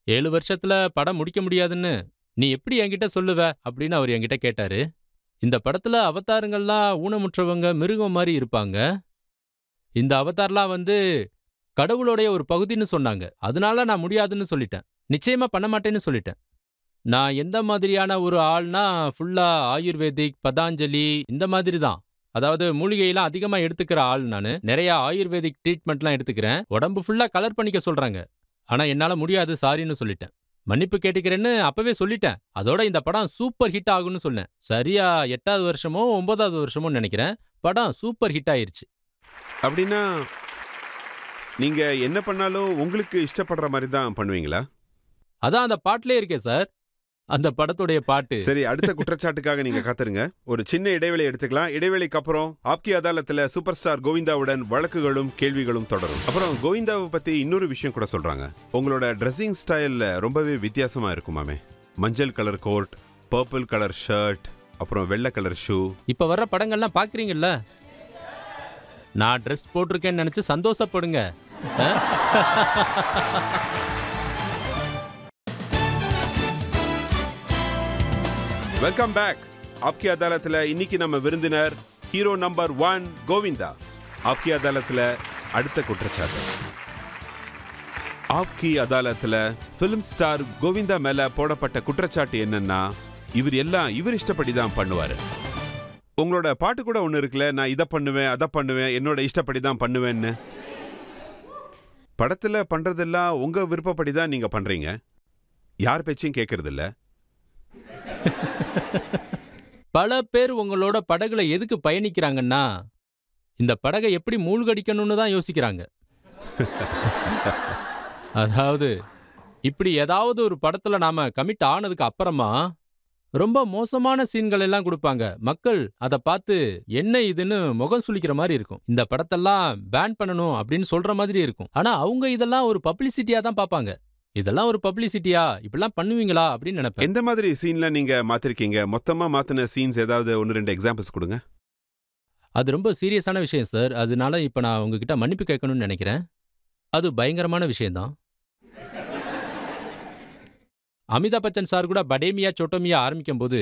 7 வருஷத்துல படம் முடிக்க முடியாதுன்னு நீ எப்படி என்கிட்ட சொல்லுவ அப்படின்னு அவர் என்கிட்ட கேட்டாரு. இந்த படத்துல அவதாரங்கள்லாம் ஊனமுற்றவங்க மிருகம் மாதிரி இருப்பாங்க. இந்த அவதார்லாம் கடவுளுடைய ஒரு பகுதின்னு சொன்னாங்க. அதனால நான் முடியாதுன்னு சொல்லிட்டேன். நிச்சயமா பண்ண மாட்டேன்னு சொல்லிட்டேன். நான் எந்த மாதிரியான ஒரு ஆள்னா, ஃபுல்லா ஆயுர்வேதிக், பதாஞ்சலி இந்த மாதிரி தான். அதாவது மூலிகையெல்லாம் அதிகமா எடுத்துக்கிற ஆள் நானு. நிறைய ஆயுர்வேதிக் ட்ரீட்மெண்ட்லாம் எடுத்துக்கிறேன். உடம்பு ஃபுல்லா கலர் பண்ணிக்க சொல்றாங்க. ஆனா என்னால முடியாது, சாரின்னு சொல்லிட்டேன். மன்னிப்பு கேட்டுக்கிறேன்னு அப்பவே சொல்லிட்டேன். அதோட இந்த படம் சூப்பர் ஹிட் ஆகும்னு சொன்னேன். சரியா 8வது வருஷமோ 9வது வருஷமோ நினைக்கிறேன், படம் சூப்பர் ஹிட் ஆயிருச்சு. அப்படின்னா நீங்க என்ன பண்ணாலும் உங்களுக்கு இஷ்டப்படுற மாதிரி தான் பண்ணுவீங்களா? அதான் அந்த பாட்டிலே இருக்கே சார், அந்த படத்துடைய பாட்டு. சரி, அடுத்த குற்றச்சாட்டுக்காக நீங்க காத்துருங்க. ஒரு சின்ன இடைவெளி எடுத்துக்கலாம். இடைவெளிக்கு அப்புறம் ஆப்கி அதாலத்துல சூப்பர் ஸ்டார் கோவிந்தாவுடன் வழக்குகளும் கேள்விகளும் தொடரும். அப்புறம் கோவிந்தாவை பத்தி இன்னொரு விஷயம் கூட சொல்றாங்க. உங்களோட ட்ரெஸ்ஸிங் ஸ்டைல்ல ரொம்பவே வித்தியாசமா இருக்குமாமே. மஞ்சள் colour coat, purple colour shirt, அப்புறம் வெள்ளை கலர் ஷூ. இப்ப வர்ற படங்கள்லாம் பாக்குறீங்கல்ல, நான் ட்ரெஸ் போட்டிருக்கேன்னு நினைச்சு சந்தோஷப்படுங்க. Welcome back. ஆப்கி அதாலத்துல இன்னைக்கு நம்ம விருந்தினர் ஹீரோ நம்பர் 1 கோவிந்தா. ஆப்கி அதாலத்துல அடுத்த குற்றச்சாட்டு. ஆப்கி அதாலத்துல பிலிம் ஸ்டார் கோவிந்தா மேல போடப்பட்ட குற்றச்சாட்டு என்னன்னா, இவர் எல்லாம் இவர் இஷ்டப்படி தான் பண்ணுவாரு. உங்களோட பாட்டு கூட ஒன்று இருக்குல்ல, நான் இதை பண்ணுவேன் அதை பண்ணுவேன் என்னோட இஷ்டப்படி தான் பண்ணுவேன்னு. படத்துல பண்றதெல்லாம் உங்க விருப்பப்படி தான் நீங்க பண்றீங்க, யார் பேச்சையும் கேட்கறது இல்ல. பல பேர் உங்களோட படகுல எதுக்கு பயணிக்கிறாங்கன்னா, இந்த படகை எப்படி மூழ்கடிக்கணும்னு தான் யோசிக்கிறாங்க. அதாவது இப்படி ஏதாவது ஒரு படத்துல நாம கமிட் ஆனதுக்கு அப்புறமா ரொம்ப மோசமான சீன்கள் எல்லாம் கொடுப்பாங்க. மக்கள் அதை பார்த்து என்ன இதுன்னு முகம் சுளிக்கிற மாதிரி இருக்கும். இந்த படத்தெல்லாம் பேன் பண்ணணும் அப்படின்னு சொல்ற மாதிரி இருக்கும். ஆனா அவங்க இதெல்லாம் ஒரு பப்ளிசிட்டியா தான் பார்ப்பாங்க. இதெல்லாம் ஒரு பப்ளிசிட்டியா, இப்படிலாம் பண்ணுவீங்களா அப்படின்னு நினைப்பேன். எந்த மாதிரி சீன்ல நீங்க மாத்திருக்கீங்க? மொத்தமா மாத்தின சீன்ஸ் ஏதாவது 1-2 எக்ஸாம்பிள்ஸ் கொடுங்க. அது ரொம்ப சீரியஸான விஷயம் சார். அதனால இப்ப நான் உங்ககிட்ட மன்னிப்பு கேட்கணும்னு நினைக்கிறேன். அது பயங்கரமான விஷயம்தான். அமிதாப் பச்சன் சார் கூட படேமியா சோட்டோமியா ஆரம்பிக்கும் போது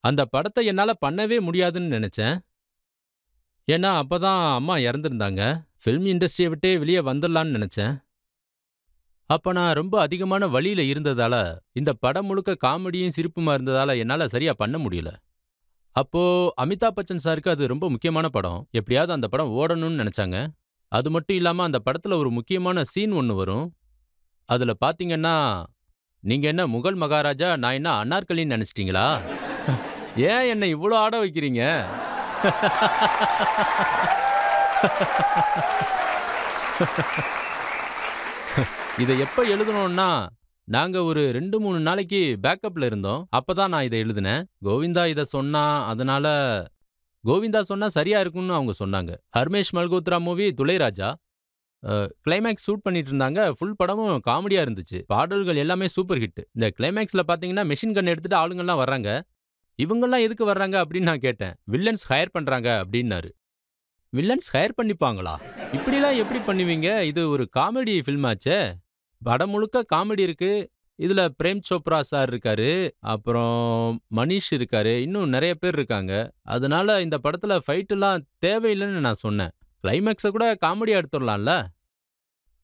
அந்த படத்தை என்னால பண்ணவே முடியாதுன்னு நினைச்சேன். ஏன்னா அப்பதான் அம்மா இறந்துருந்தாங்க. ஃபில்ம் இண்டஸ்ட்ரியை விட்டே வெளியே வந்துடலான்னு நினைச்சேன். அப்ப நான் ரொம்ப அதிகமான வழியில இருந்ததால, இந்த படம் முழுக்க காமெடியும் சிரிப்புமா இருந்ததால என்னால சரியா பண்ண முடியல. அப்போ அமிதாப் பச்சன் சாருக்கு அது ரொம்ப முக்கியமான படம். எப்படியாவது அந்த படம் ஓடணும்னு நினைச்சாங்க. அது மட்டும் இல்லாம அந்த படத்துல ஒரு முக்கியமான சீன் ஒன்று வரும். அதுல பாத்தீங்கன்னா, நீங்க என்ன முகல் மகாராஜா, நான் என்ன அனார்கலின்னு நினைச்சிட்டீங்களா? ஏன் என்ன இவ்வளோ ஆட வைக்கிறீங்க? இதை எப்ப எழுதணும்னா, நாங்க ஒரு 2-3 நாளைக்கு பேக்கப்ல இருந்தோம். அப்பதான் நான் இதை எழுதினேன். கோவிந்தா இதை சொன்னா, அதனால கோவிந்தா சொன்னா சரியா இருக்கும்னு அவங்க சொன்னாங்க. ஹர்மேஷ் மல்கோத்ரா மூவி துளைராஜா. கிளைமேக்ஸ் ஷூட் பண்ணிட்டு இருந்தாங்க. ஃபுல் படமும் காமெடியா இருந்துச்சு. பாடல்கள் எல்லாமே சூப்பர் ஹிட். இந்த கிளைமேக்ஸ்ல பாத்தீங்கன்னா மெஷின் கன் எடுத்துட்டு ஆளுங்கெல்லாம் வர்றாங்க. இவங்கெல்லாம் எதுக்கு வர்றாங்க அப்படின்னு நான் கேட்டேன். வில்லன்ஸ் ஹையர் பண்றாங்க அப்படின்னாரு. வில்லன்ஸ் ஹையர் பண்ணிப்பாங்களா? இப்படிலாம் எப்படி பண்ணுவீங்க? இது ஒரு காமெடி ஃபில்ம் ஆச்சே. படம் முழுக்க காமெடி இருக்கு. இதுல பிரேம் சோப்ரா சார் இருக்காரு, அப்புறம் மனிஷ் இருக்காரு, இன்னும் நிறைய பேர் இருக்காங்க. அதனால இந்த படத்துல ஃபைட் எல்லாம் தேவையில்லைன்னு நான் சொன்னேன். கிளைமேக்ஸை கூட காமெடியா எடுத்துடலாம்ல.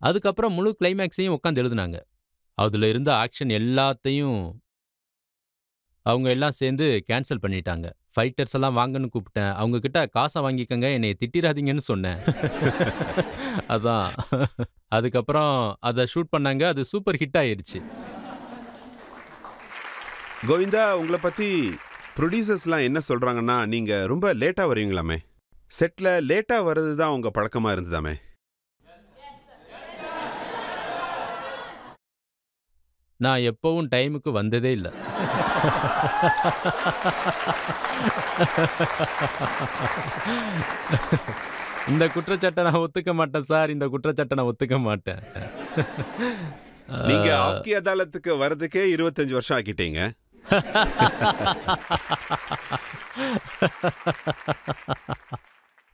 அதுக்கப்புறம் முழு கிளைமேக்ஸையும் உட்காந்து எழுதுனாங்க. அதுல இருந்த ஆக்ஷன் எல்லாத்தையும் அவங்க எல்லாம் சேர்ந்து கேன்சல் பண்ணிட்டாங்க. ஃபைட்டர்ஸ் எல்லாம் வாங்கன்னு கூப்பிட்டேன். அவங்க கிட்ட காசை வாங்கிக்கங்க, என்னை திட்டிராதீங்கன்னு சொன்னேன். அதான். அதுக்கப்புறம் அதை ஷூட் பண்ணாங்க. அது சூப்பர் ஹிட் ஆயிருச்சு. கோவிந்தா, உங்களை பத்தி ப்ரொடியூசர்ஸ்லாம் என்ன சொல்றாங்கன்னா, நீங்க ரொம்ப லேட்டா வருவீங்களாமே. செட்ல லேட்டா வர்றது தான் உங்க பழக்கமா இருந்ததாமே. நான் எப்பவும் டைமுக்கு வந்ததே இல்லை. இந்த குற்றச்சாட்டை நான் ஒத்துக்க மாட்டேன் சார். இந்த குற்றச்சாட்டை நான் ஒத்துக்க மாட்டேன். நீங்க ஆப்கி அதாலத்துக்கு வர்றதுக்கே 25 வருஷம் ஆக்கிட்டீங்க.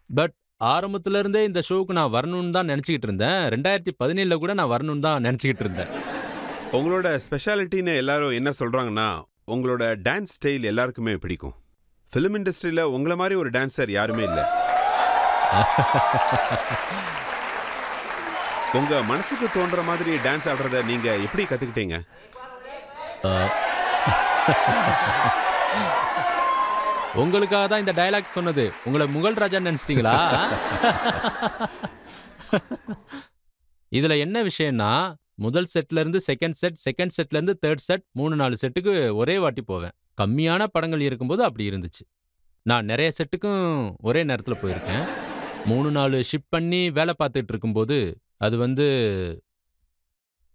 பட் ஆரம்பத்துல இருந்தே இந்த ஷோவுக்கு நான் வரணும்னு தான் நினைச்சுக்கிட்டு இருந்தேன். 2017 கூட நான் வரணும்னு தான் நினைச்சுக்கிட்டு இருந்தேன். உங்களோட ஸ்பெஷாலிட்டின்னு எல்லாரும் என்ன சொல்றாங்கன்னா, உங்களோட டான்ஸ் ஸ்டைல் எல்லாருக்குமே பிடிக்கும். ஃபிலிம் இண்டஸ்ட்ரியில உங்களை மாதிரி ஒரு டான்சர் யாருமே இல்லை. உங்க மனசுக்கு தோன்ற மாதிரி டான்ஸ் ஆடுறத நீங்க எப்படி கத்துக்கிட்டீங்க? உங்களுக்காக தான் இந்த டயலாக் சொன்னது. உங்களை முகல் ராஜா நினைச்சிட்டீங்களா? இதுல என்ன விஷயம்னா, முதல் செட்ல இருந்து செகண்ட் செட், செகண்ட் செட்ல இருந்து தேர்ட் செட், 3-4 செட்டுக்கு ஒரே வாட்டி போவேன். கம்மியான படங்கள் இருக்கும்போது அப்படி இருந்துச்சு. நான் நிறைய செட்டுக்கும் ஒரே நேரத்தில் போயிருக்கேன். 3-4 ஷிஃப்ட் பண்ணி வேலை பார்த்துட்டு இருக்கும்போது அது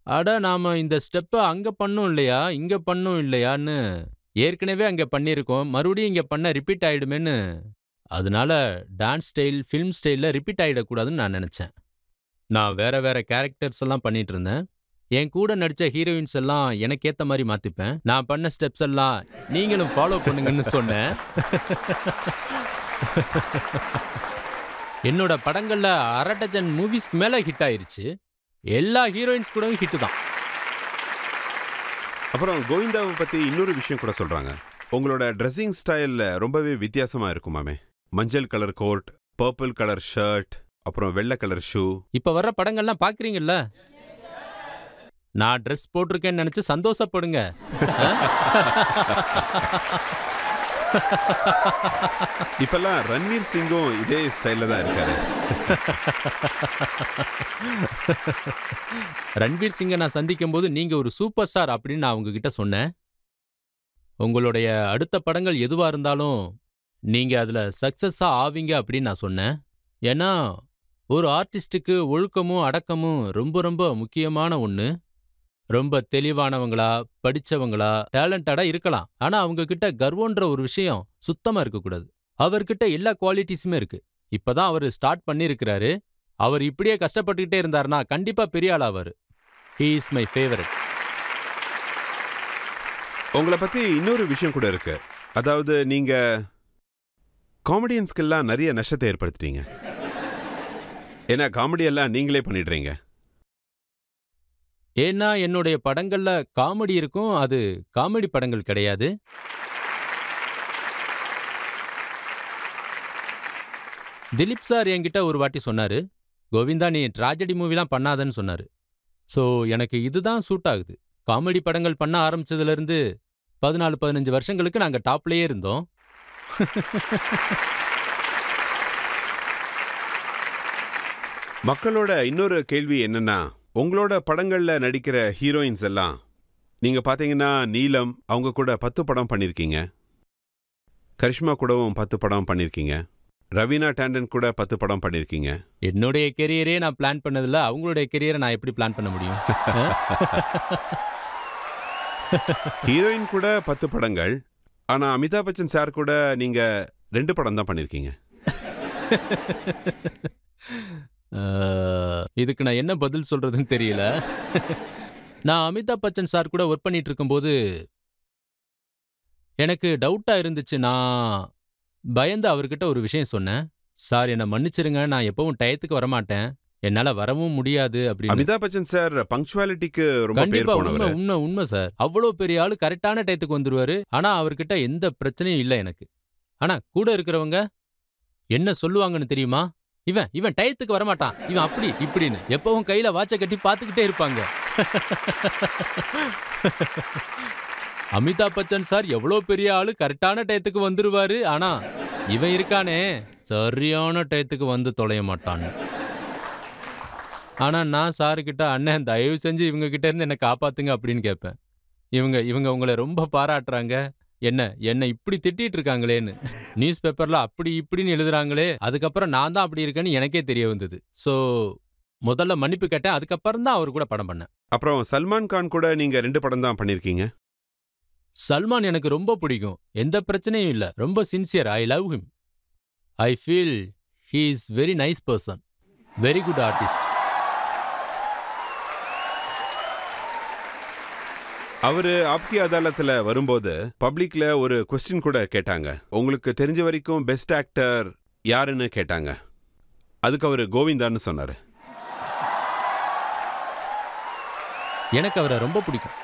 அட நாம இந்த ஸ்டெப்பை அங்கே பண்ணோம் இல்லையா, இங்கே பண்ணோம் இல்லையான்னு ஏற்கனவே அங்கே பண்ணியிருக்கோம், மறுபடியும் இங்கே பண்ண ரிப்பீட் ஆயிடுமேன்னு. அதனால டான்ஸ் ஸ்டைல் ஃபிலிம் ஸ்டைலில் ரிப்பீட் ஆகிடக்கூடாதுன்னு நான் நினச்சேன். நான் வேற வேற கேரக்டர்ஸ் எல்லாம் பண்ணிட்டு இருந்தேன். என் கூட நடிச்ச ஹீரோயின்ஸ் எல்லாம் எனக்கு ஏத்த மாதிரி மாத்திப்பேன். நான் பண்ண ஸ்டெப்ஸ் எல்லாம் நீங்களும் ஃபாலோ பண்ணுங்கன்னு சொன்னேன். என்னோட படங்கள்ல 1/2 டஜன் மூவிஸ்க்கு மேல ஹிட் ஆயிருச்சு. எல்லா ஹீரோயின்ஸ் கூடவும் ஹிட் தான். அப்புறம் கோவிந்தாவை பத்தி இன்னொரு விஷயம் கூட சொல்றாங்க. உங்களோட ட்ரெஸ்ஸிங் ஸ்டைல்ல ரொம்பவே வித்தியாசமா இருக்குமாமே. மஞ்சள் colour coat, purple colour shirt, அப்புறம் வெள்ளை கலர் ஷூ. இப்ப வர்ற படங்கள்லாம் பாக்குறீங்கல்ல, நான் ட்ரெஸ் போட்டிருக்கேன்னு நினைச்சு சந்தோஷப்படுங்க. ஆ? இப்பெல்லாம் ரன்வீர் சிங்கும் இதே ஸ்டைல்ல தான் இருக்காரு. ரன்வீர் சிங்கை நான் சந்திக்கும் போது நீங்க ஒரு சூப்பர் ஸ்டார் அப்படின்னு நான் உங்ககிட்ட சொன்னேன். உங்களுடைய அடுத்த படங்கள் எதுவா இருந்தாலும் நீங்க அதுல சக்சஸா ஆவீங்க அப்படின்னு நான் சொன்னேன். ஏன்னா ஒரு ஆர்டிஸ்டுக்கு ஒழுக்கமும் அடக்கமும் ரொம்ப ரொம்ப முக்கியமான ஒண்ணு. ரொம்ப தெளிவானவங்களா, படிச்சவங்களா, டேலண்டடா இருக்கலாம். ஆனா அவங்க கிட்ட கர்வம்ன்ற ஒரு விஷயம் சுத்தமா இருக்கக்கூடாது. அவர்கிட்ட எல்லா குவாலிட்டிஸுமே இருக்கு. இப்பதான் அவர் ஸ்டார்ட் பண்ணியிருக்கிறாரு. அவர் இப்படியே கஷ்டப்பட்டுக்கிட்டே இருந்தாருன்னா கண்டிப்பா பெரிய ஆளாவாரு. He is my favourite. உங்களை பத்தி இன்னொரு விஷயம் கூட இருக்கு. அதாவது நீங்க காமெடியன்ஸ்க்கெல்லாம் நிறைய நஷ்டத்தை ஏற்படுத்திட்டீங்க. ஏன்னா காமெடி எல்லாம் நீங்களே பண்ணிடுறீங்க. ஏன்னா என்னுடைய படங்கள்ல காமெடி இருக்கும். அது காமெடி படங்கள் கிடையாது. திலீப் சார் என்கிட்ட ஒரு வாட்டி சொன்னாரு, கோவிந்தா நீ ட்ராஜடி மூவிலாம் பண்ணாதன்னு சொன்னாரு. ஸோ எனக்கு இதுதான் சூட் ஆகுது. காமெடி படங்கள் பண்ண ஆரம்பிச்சதுல இருந்து 14-15 வருஷங்களுக்கு நாங்க டாப்லயே இருந்தோம். மக்களோட இன்னொரு கேள்வி என்னன்னா, உங்களோட படங்கள்ல நடிக்கிற ஹீரோயின்ஸ் எல்லாம் நீங்க பாத்தீங்கன்னா நீலம் அவங்க கூட 10 படம் பண்ணிருக்கீங்க. கரிஷ்மா கூடவும் 10 படம் பண்ணிருக்கீங்க. ரவீனா டாண்டன் கூட 10 படம் பண்ணிருக்கீங்க. என்னுடைய கெரியரே நான் பிளான் பண்ணதில்ல. அவங்களுடைய கெரியரை நான் எப்படி பிளான் பண்ண முடியும்? ஹீரோயின் கூட 10 படங்கள். ஆனா அமிதாப் பச்சன் சார் கூட நீங்க 2 படம் தான் பண்ணிருக்கீங்க. இதுக்கு நான் என்ன பதில் சொல்றதுன்னு தெரியல. நான் அமிதாப் பச்சன் சார் கூட ஒர்க் பண்ணிட்டு இருக்கும்போது எனக்கு டவுட்டா இருந்துச்சு. நான் பயந்து அவர்கிட்ட ஒரு விஷயம் சொன்னேன். சார் என்னை மன்னிச்சிருங்க, நான் எப்பவும் டயத்துக்கு வரமாட்டேன், என்னால வரவும் முடியாது அப்படின்னு. அமிதாப் பச்சன் சார் பங்க்சுவாலிட்டிக்கு ரொம்ப பேர் கண்டிப்பா உண்மை போனவர். உண்மை உண்மை சார். அவ்வளோ பெரிய ஆளு கரெக்டான டயத்துக்கு வந்துருவாரு. ஆனா அவர்கிட்ட எந்த பிரச்சனையும் இல்லை எனக்கு. ஆனா கூட இருக்கிறவங்க என்ன சொல்லுவாங்கன்னு தெரியுமா? இவன் இவன் டயத்துக்கு வரமாட்டான், இவன் அப்படி இப்படின்னு எப்பவும் கையில வாட்சை கட்டி பார்த்துக்கிட்டே இருப்பாங்க. அமிதாப் பச்சன் சார் எவ்வளோ பெரிய ஆளு, கரெக்டான டயத்துக்கு வந்துருவாரு. ஆனா இவன் இருக்கானே சரியான டயத்துக்கு வந்து தொலைய மாட்டான்னு. ஆனா நான் சாருக்கிட்ட அண்ணன் தயவு செஞ்சு இவங்க கிட்ட இருந்து என்னை காப்பாத்துங்க அப்படின்னு கேட்பேன். இவங்க இவங்க உங்களை ரொம்ப பாராட்டுறாங்க, என்ன இப்படி திட்டிட்டு இருக்காங்களேன்னு. நியூஸ் பேப்பர்ல அப்படி இப்படின்னு எழுதுறாங்களே, அதுக்கப்புறம் நான் தான் அப்படி இருக்கேன்னு எனக்கே தெரிய வந்தது. ஸோ முதல்ல மன்னிப்பு கேட்டேன், அதுக்கப்புறம் தான் அவர் கூட படம் பண்ணேன். அப்புறம் சல்மான் கான் கூட நீங்க 2 படம் தான் பண்ணிருக்கீங்க. சல்மான் எனக்கு ரொம்ப பிடிக்கும், எந்த பிரச்சனையும் இல்லை, ரொம்ப sincere. I love him. I feel he is very nice person, very good artist. அவரு ஆப்கி அதாலத்துல வரும்போது பப்ளிக்ல ஒரு கொஸ்டின் கூட கேட்டாங்க. உங்களுக்கு தெரிஞ்ச வரைக்கும் பெஸ்ட் ஆக்டர் யாருன்னு கேட்டாங்க. அதுக்கு அவரு கோவிந்தான்னு சொன்னாரு. எனக்கு அவரை ரொம்ப பிடிக்கும்.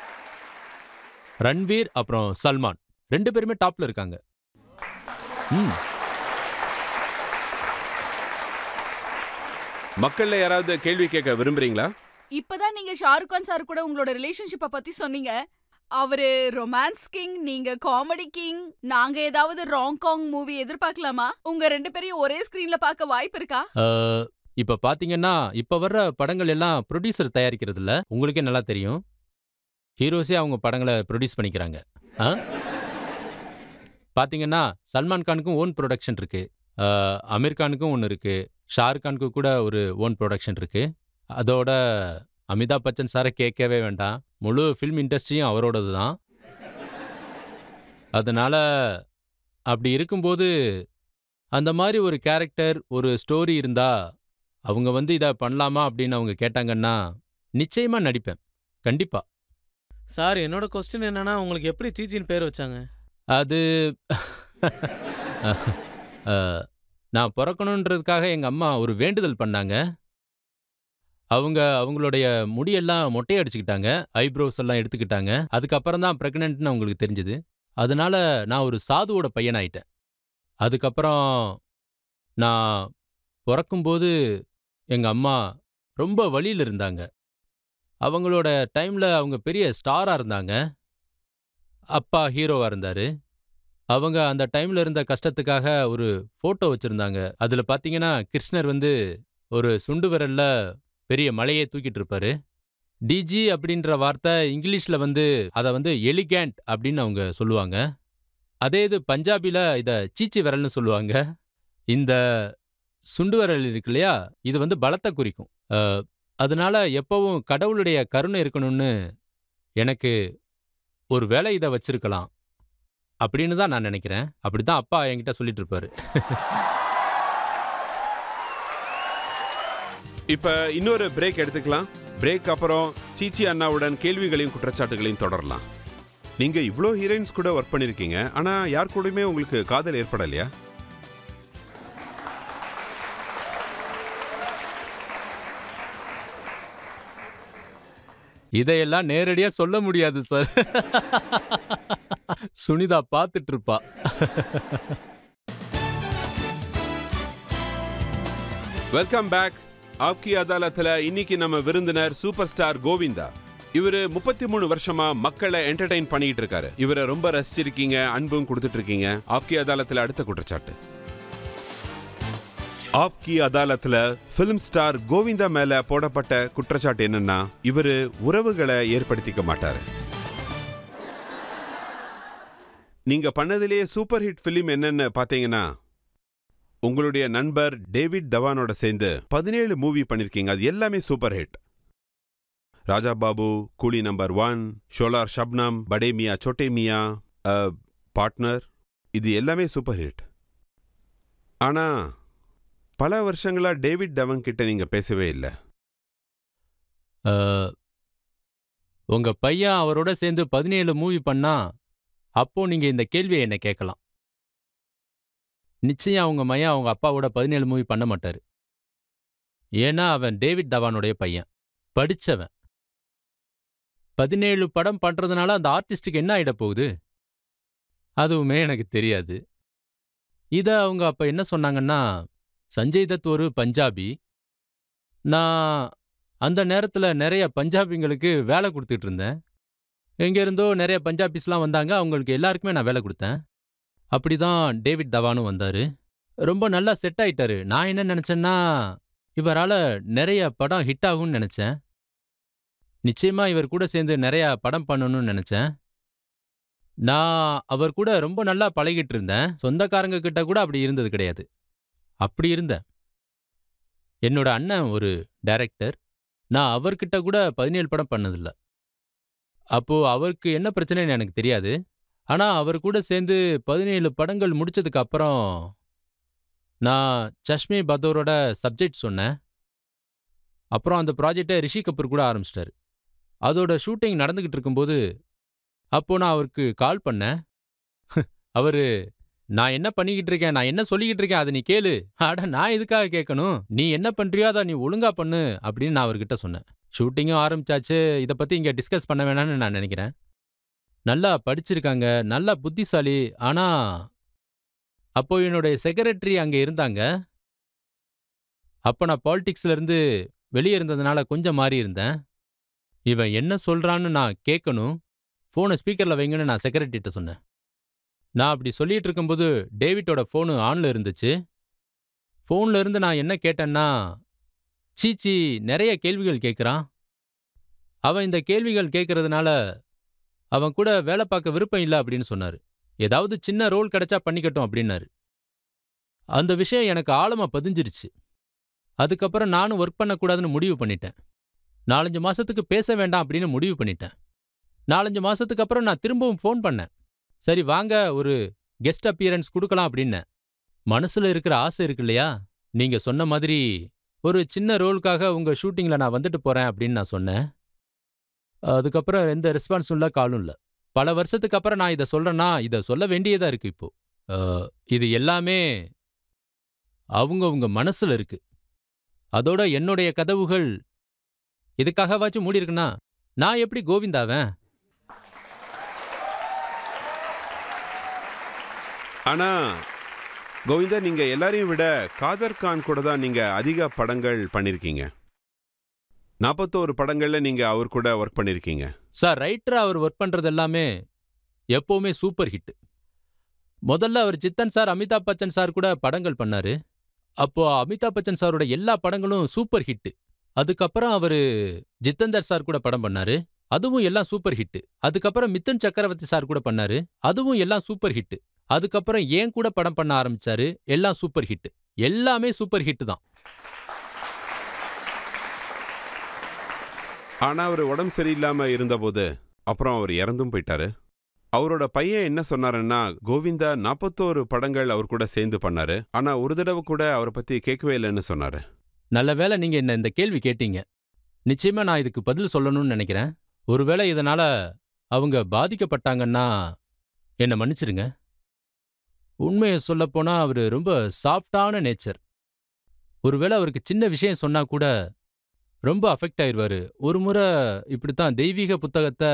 ரன்வீர் அப்புறம் சல்மான் 2 பேருமே டாப்ல இருக்காங்க. மக்கள்ல யாராவது கேள்வி கேட்க விரும்புறீங்களா? இப்பதான் நீங்க ஷாருக் கான் சார் கூட உங்களோட ரிலேஷன்ஷிப்பை பத்தி சொன்னீங்க. அவரு ரொமான்ஸ் கிங், நீங்க காமெடி கிங். நாங்க ஏதாவது ராங்காங் மூவி எதிர்பார்க்கலாமா? உங்க 2 பேரையும் ஒரே ஸ்கிரீன்ல பார்க்க வாய்ப்பு இருக்கா? இப்ப பாத்தீங்கன்னா இப்ப வர்ற படங்கள் எல்லாம் ப்ரொடியூசர் தயாரிக்கிறது இல்ல, உங்களுக்கே நல்லா தெரியும். ஹீரோஸே அவங்க படங்களை ப்ரொடியூஸ் பண்ணிக்கிறாங்க. பாத்தீங்கன்னா சல்மான் கானுக்கும் ஓன் ப்ரொடக்ஷன் இருக்கு, அமீர் கானுக்கும் ஒன்று இருக்கு, ஷாருக் கானுக்கு கூட ஒரு ஓன் ப்ரொடக்ஷன் இருக்கு. அதோட அமிதாப் பச்சன் சாரை கேட்கவே வேண்டாம், முழு ஃபில்ம் இண்டஸ்ட்ரியும் அவரோடது தான். அதனால அப்படி இருக்கும்போது அந்த மாதிரி ஒரு கேரக்டர், ஒரு ஸ்டோரி இருந்தா அவங்க வந்து இதை பண்ணலாமா அப்படின்னு அவங்க கேட்டாங்கன்னா நிச்சயமா நடிப்பேன், கண்டிப்பா. சார் என்னோட கொஸ்டின் என்னன்னா, உங்களுக்கு எப்படி சீச்சின்னு பேர் வச்சாங்க? அது நான் பிறக்கணுன்றதுக்காக எங்க அம்மா ஒரு வேண்டுதல் பண்ணாங்க. அவங்களுடைய முடியெல்லாம் மொட்டையடிச்சுக்கிட்டாங்க, ஐப்ரோஸ் எல்லாம் எடுத்துக்கிட்டாங்க. அதுக்கப்புறம் தான் பிரெக்னென்ட்னு அவங்களுக்கு தெரிஞ்சது. அதனால நான் ஒரு சாதுவோட பையனாயிட்டேன். அதுக்கப்புறம் நான் பிறக்கும்போது எங்க அம்மா ரொம்ப வலியில இருந்தாங்க. அவங்களோட டைம்ல அவங்க பெரிய ஸ்டாரா இருந்தாங்க. அப்பா ஹீரோவா இருந்தாரு. அவங்க அந்த டைம்ல இருந்த கஷ்டத்துக்காக ஒரு ஃபோட்டோ வச்சிருந்தாங்க. அதுல பார்த்தீங்கன்னா, கிருஷ்ணர் வந்து ஒரு சுண்டு விரல்ல பெரிய மலையே தூக்கிட்டு இருப்பாரு. டிஜி அப்படின்ற வார்த்தை இங்கிலீஷ்ல வந்து அத வந்து எலிகேண்ட் அப்படின்னு அவங்க சொல்லுவாங்க. அதே இது பஞ்சாபில இத சீச்சி விரல்னு சொல்லுவாங்க. இந்த சுண்டு விரல் இருக்கு இல்லையா? இது வந்து பலத்த குறிக்கும். அதனால எப்பவும் கடவுளுடைய கருணை இருக்கணும்னு எனக்கு ஒரு வேளை இத வச்சிருக்கலாம். அப்படின்னு தான் நான் நினைக்கிறேன். அப்படிதான் அப்பா என்கிட்ட சொல்லிட்டு இருப்பாரு. இப்ப இன்னொரு பிரேக் எடுத்துக்கலாம். பிரேக் அப்புறம் சீச்சி அண்ணாவுடன் கேள்விகளையும் குற்றச்சாட்டுகளையும் தொடரலாம். நீங்க இவ்ளோ ஹீரோயின்ஸ் கூட ஒர்க் பண்ணிருக்கீங்க. ஆனா யார் கூடயுமே உங்களுக்கு காதல் ஏற்படலையா? இதையெல்லாம் நேரடியா சொல்ல முடியாது சார். சுனிதா பார்த்துட்டு இருப்பா. Welcome back. ஆப்கி அதாலத்துல இன்னைக்கு நம்ம விருந்தினர் சூப்பர் ஸ்டார் கோவிந்தா. இவரு 33 வருஷமா மக்களை என்டர்டெயின் பண்ணிட்டு இருக்காரு. இவரை ரொம்ப ரசிச்சிருக்கீங்க, அன்பும் கொடுத்துட்டு இருக்கீங்க. ஆப்கி அதாலத்துல அடுத்த குற்றச்சாட்டு. ஆப்கி அதாலத்துல பிலிம் ஸ்டார் கோவிந்தா மேல போடப்பட்ட குற்றச்சாட்டு என்னன்னா, இவரு உறவுகளை ஏற்படுத்திக்க மாட்டாரு. நீங்க பண்ணதிலேயே சூப்பர் ஹிட் பிலிம் என்னன்னு பாத்தீங்கன்னா, உங்களுடைய நண்பர் டேவிட் தவானோட சேர்ந்து 17 மூவி பண்ணிருக்கீங்க. அது எல்லாமே சூப்பர் ஹிட். ராஜா பாபு, கூலி நம்பர் 1, ஷோலார் ஷப்னம், படே மியா சோட்டே மியா, பார்ட்னர், இது எல்லாமே சூப்பர் ஹிட். ஆனா பல வருஷங்களா டேவிட் தவன் கிட்ட நீங்க பேசவே இல்லை. உங்க பையன் அவரோட சேர்ந்து 17 மூவி பண்ணா, அப்போ நீங்க இந்த கேள்வியை என்ன கேட்கலாம். நிச்சயம் அவங்க மையன் அவங்க அப்பாவோட 17 மூவி பண்ண மாட்டாரு. ஏன்னா அவன் டேவிட் தவானுடைய பையன், படிச்சவன். 17 படம் பண்றதுனால அந்த ஆர்டிஸ்டுக்கு என்ன ஆயிட போகுது? அதுவுமே எனக்கு தெரியாது. இத அவங்க அப்ப என்ன சொன்னாங்கன்னா, சஞ்சய் தத் ஒரு பஞ்சாபி. நான் அந்த நேரத்துல நிறைய பஞ்சாபிங்களுக்கு வேலை கொடுத்துட்டு இருந்தேன். எங்க இருந்தோ நிறைய பஞ்சாபிஸ்லாம் வந்தாங்க. அவங்களுக்கு எல்லாருக்குமே நான் வேலை கொடுத்தேன். அப்படிதான் டேவிட் தவானும் வந்தாரு. ரொம்ப நல்லா செட் ஆயிட்டாரு. நான் என்ன நினைச்சேன்னா, இவரால நிறைய படம் ஹிட் ஆகும்னு நினைச்சேன். நிச்சயமா இவர் கூட சேர்ந்து நிறைய படம் பண்ணணும்னு நினைச்சேன். நான் அவர் கூட ரொம்ப நல்லா பழகிட்டு இருந்தேன். சொந்தக்காரங்க கிட்ட கூட அப்படி இருந்தது கிடையாது. அப்படி இருந்தேன். என்னோட அண்ணன் ஒரு டைரக்டர். நான் அவர்கிட்ட கூட 17 படம் பண்ணதில்ல. அப்போ அவருக்கு என்ன பிரச்சனைன்னு எனக்கு தெரியாது. ஆனா அவர் கூட சேர்ந்து 17 படங்கள் முடிச்சதுக்கு அப்புறம் நான் சஷ்மே பதோரோட சப்ஜெக்ட் சொன்னேன். அப்புறம் அந்த ப்ராஜெக்டை ரிஷி கபூர் கூட ஆரம்பிச்சிட்டாரு. அதோட ஷூட்டிங் நடந்துகிட்டு இருக்கும்போது அப்போ நான் அவருக்கு கால் பண்ணேன். அவரு, நான் என்ன பண்ணிக்கிட்டு இருக்கேன், நான் என்ன சொல்லிக்கிட்டு இருக்கேன், அதை நீ கேளு. அட நான் எதுக்காக கேட்கணும், நீ என்ன பண்றியோ அதை நீ ஒழுங்கா பண்ணு அப்படின்னு நான் அவர்கிட்ட சொன்னேன். ஷூட்டிங்கும் ஆரம்பிச்சாச்சு, இதை பத்தி இங்க டிஸ்கஸ் பண்ண வேணாம்னு நான் நினைக்கிறேன். நல்லா படிச்சிருக்காங்க, நல்லா புத்திசாலி. ஆனா அப்போ என்னுடைய செக்ரட்டரி அங்க இருந்தாங்க. அப்ப நான் பாலிடிக்ஸ்ல இருந்து வெளியே இருந்ததுனால கொஞ்சம் மாறி இருந்தேன். இவன் என்ன சொல்றான்னு நான் கேட்கணும், போனை ஸ்பீக்கர்ல வைங்கன்னு நான் செக்ரட்டரிட்ட சொன்னேன். நான் அப்படி சொல்லிட்டு இருக்கும்போது டேவிட்டோட ஃபோனு ஆன்ல இருந்துச்சு. ஃபோன்ல இருந்து நான் என்ன கேட்டேன்னா, சீச்சி நிறைய கேள்விகள் கேட்குறான். அவன் இந்த கேள்விகள் கேட்கறதுனால அவன் கூட வேலை பார்க்க விருப்பம் இல்லை அப்படின்னு சொன்னாரு. ஏதாவது சின்ன ரோல் கிடைச்சா பண்ணிக்கட்டும் அப்படின்னாரு. அந்த விஷயம் எனக்கு ஆழமா பதிஞ்சிருச்சு. அதுக்கப்புறம் நானும் ஒர்க் பண்ணக்கூடாதுன்னு முடிவு பண்ணிட்டேன். 4-5 மாசத்துக்கு பேச வேண்டாம் அப்படின்னு முடிவு பண்ணிட்டேன். 4-5 மாசத்துக்கு அப்புறம் நான் திரும்பவும் ஃபோன் பண்ணேன். சரி வாங்க ஒரு கெஸ்ட் அப்பியரன்ஸ் கொடுக்கலாம் அப்படின்னேன். மனசுல இருக்கிற ஆசை இருக்கு இல்லையா, நீங்க சொன்ன மாதிரி ஒரு சின்ன ரோலுக்காக உங்க ஷூட்டிங்ல நான் வந்துட்டு போறேன் அப்படின்னு நான் சொன்னேன். அதுக்கப்புறம் எந்த ரெஸ்பான்ஸும் இல்லை, காலும் இல்லை. பல வருஷத்துக்கு அப்புறம் நான் இதை சொல்றேன்னா இதை சொல்ல வேண்டியதா இருக்கு. இப்போ இது எல்லாமே அவங்கவுங்க மனசுல இருக்கு. அதோட என்னுடைய கதவுகள் இதுக்காகவாச்சும் மூடி இருக்குன்னா நான் எப்படி கோவிந்தாவேன்? ஆனா கோவிந்தா, நீங்க எல்லாரையும் விட காதர் கான் கூட தான் நீங்க அதிக படங்கள் பண்ணிருக்கீங்க. 41 படங்கள்ல நீங்க அவர் கூட ஒர்க் பண்ணிருக்கீங்க. சார் ரைட்டரா அவர் ஒர்க் பண்றது எல்லாமே எப்பவுமே சூப்பர் ஹிட். முதல்ல அவர் சித்தன் சார், அமிதாப் பச்சன் சார் கூட படங்கள் பண்ணாரு. அப்போ அமிதாப் பச்சன் சாரோட எல்லா படங்களும் சூப்பர் ஹிட். அதுக்கப்புறம் அவரு ஜித்தேந்தர் சார் கூட படம் பண்ணாரு. அதுவும் எல்லாம் சூப்பர் ஹிட். அதுக்கப்புறம் மிதுன் சக்கரவர்த்தி சார் கூட பண்ணாரு. அதுவும் எல்லாம் சூப்பர் ஹிட். அதுக்கப்புறம் ஏன் கூட படம் பண்ண ஆரம்பிச்சாரு. எல்லாம் சூப்பர் ஹிட். எல்லாமே சூப்பர் ஹிட் தான். ஆனா அவர் உடம்பு சரியில்லாம இருந்தபோது அப்புறம் அவர் இறந்தும் போயிட்டாரு. அவரோட பையன் என்ன சொன்னாருன்னா, கோவிந்தா 41 படங்கள் அவர் கூட சேர்ந்து பண்ணாரு. ஆனா ஒரு தடவை கூட அவரை பத்தி கேட்கவே இல்லைன்னு சொன்னாரு. நல்ல வேளை நீங்க என்ன இந்த கேள்வி கேட்டீங்க. நிச்சயமா நான் இதுக்கு பதில் சொல்லணும்னு நினைக்கிறேன். ஒருவேளை இதனால அவங்க பாதிக்கப்பட்டாங்கன்னா என்ன மன்னிச்சிருங்க. உண்மையை சொல்லப்போனா அவரு ரொம்ப சாஃப்டான நேச்சர். ஒருவேளை அவருக்கு சின்ன விஷயம் சொன்னா கூட ரொம்ப அஃபெக்ட் ஆயிடுவாரு. ஒரு முறை இப்படித்தான் தெய்வீக புத்தகத்தை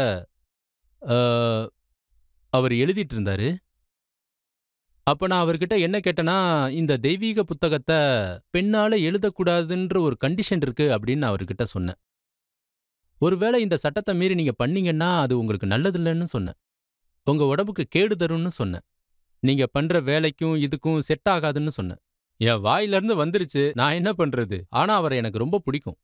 அவர் எழுதிட்டு இருந்தாரு. அப்ப நான் அவர்கிட்ட என்ன கேட்டேன்னா, இந்த தெய்வீக புத்தகத்தை பெண்ணால எழுதக்கூடாதுன்ற ஒரு கண்டிஷன் இருக்கு அப்படின்னு நான் அவர்கிட்ட சொன்னேன். ஒருவேளை இந்த சட்டத்தை மீறி நீங்க பண்ணீங்கன்னா அது உங்களுக்கு நல்லதில்லைன்னு சொன்னேன். உங்க உடம்புக்கு கேடு தரும்னு சொன்னேன். நீங்க பண்ற வேலைக்கும் இதுக்கும் செட் ஆகாதுன்னு சொன்னேன். என் வாயிலிருந்து வந்துருச்சு, நான் என்ன பண்றது? ஆனா அவரை எனக்கு ரொம்ப பிடிக்கும்.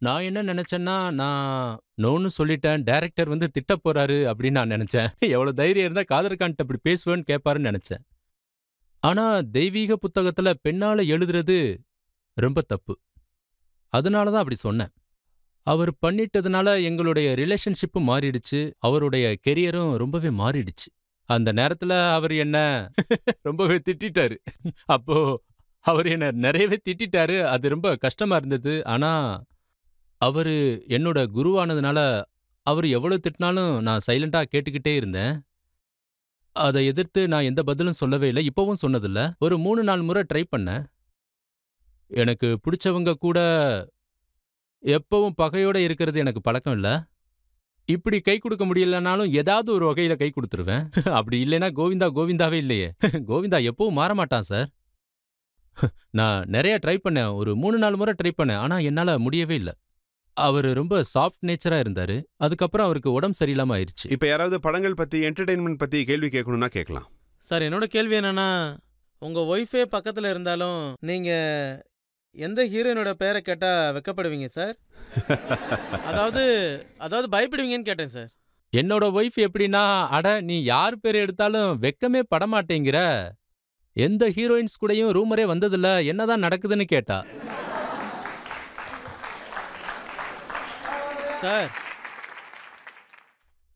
நான் என்ன நினைச்சேன்னா, நான் நோன்னு சொல்லிட்டேன், டைரக்டர் வந்து திட்ட போறாரு அப்படின்னு நான் நினைச்சேன். எவ்வளவு தைரியம் இருந்தா காதர்கான்ட்ட அப்படி பேசுவேன்னு கேட்பாருன்னு நினைச்சேன். ஆனா தெய்வீக புத்தகத்துல பெண்ணால எழுதுறது ரொம்ப தப்பு. அதனாலதான் அப்படி சொன்னேன். அவர் பண்ணிட்டதுனால எங்களுடைய ரிலேஷன்ஷிப்பும் மாறிடுச்சு. அவருடைய கெரியரும் ரொம்பவே மாறிடுச்சு. அந்த நேரத்துல அவர் என்ன ரொம்பவே திட்டாரு. அப்போ அவர் என்ன நிறையவே திட்டாரு. அது ரொம்ப கஷ்டமா இருந்தது. ஆனா அவரு என்னோட குருவானதுனால அவர் எவ்வளவு திட்டினாலும் நான் சைலண்டா கேட்டுக்கிட்டே இருந்தேன். அதை எதிர்த்து நான் எந்த பதிலும் சொல்லவே இல்லை. இப்பவும் சொன்னதில்ல. ஒரு 3-4 முறை ட்ரை பண்ணேன். எனக்கு பிடிச்சவங்க கூட எப்பவும் பகையோட இருக்கிறது எனக்கு பழக்கம் இல்ல. இப்படி கை கொடுக்க முடியலனாலும் ஏதாவது ஒரு வகையில கை கொடுத்துருவேன். அப்படி இல்லைன்னா கோவிந்தா கோவிந்தாவே இல்லையே. கோவிந்தா எப்பவும் மாறமாட்டான் சார். நான் நிறைய ட்ரை பண்ணேன். ஒரு 3-4 முறை ட்ரை பண்ணேன். ஆனா என்னால முடியவே இல்லை. அவரு ரொம்ப சாஃப்ட் நேச்சரா இருந்தாரு. அதுக்கப்புறம் அவருக்கு உடம்பு சரியில்லாம ஆயிடுச்சு. இப்ப யாராவது படங்கள் பத்தி, என்டர்டெயின்மெண்ட் பத்தி கேள்வி கேட்கணும்னா கேட்கலாம். சார் என்னோட கேள்வி என்னன்னா, உங்க ஒய்ஃபே பக்கத்துல இருந்தாலும் நீங்க எந்த ஹீரோயினோட பேரை கேட்டா வெக்கப்படுவீங்க சார்? அதாவது பயப்படுவீங்கன்னு கேட்டேன் சார். என்னோட ஒய்ஃப் எப்படின்னா, அட நீ யார் பேர் எடுத்தாலும் வெக்கமே படமாட்டேங்கிற, எந்த ஹீரோயின்ஸ் கூடயும் ரூமரே வந்ததில்ல, என்னதான் நடக்குதுன்னு கேட்டா. சார்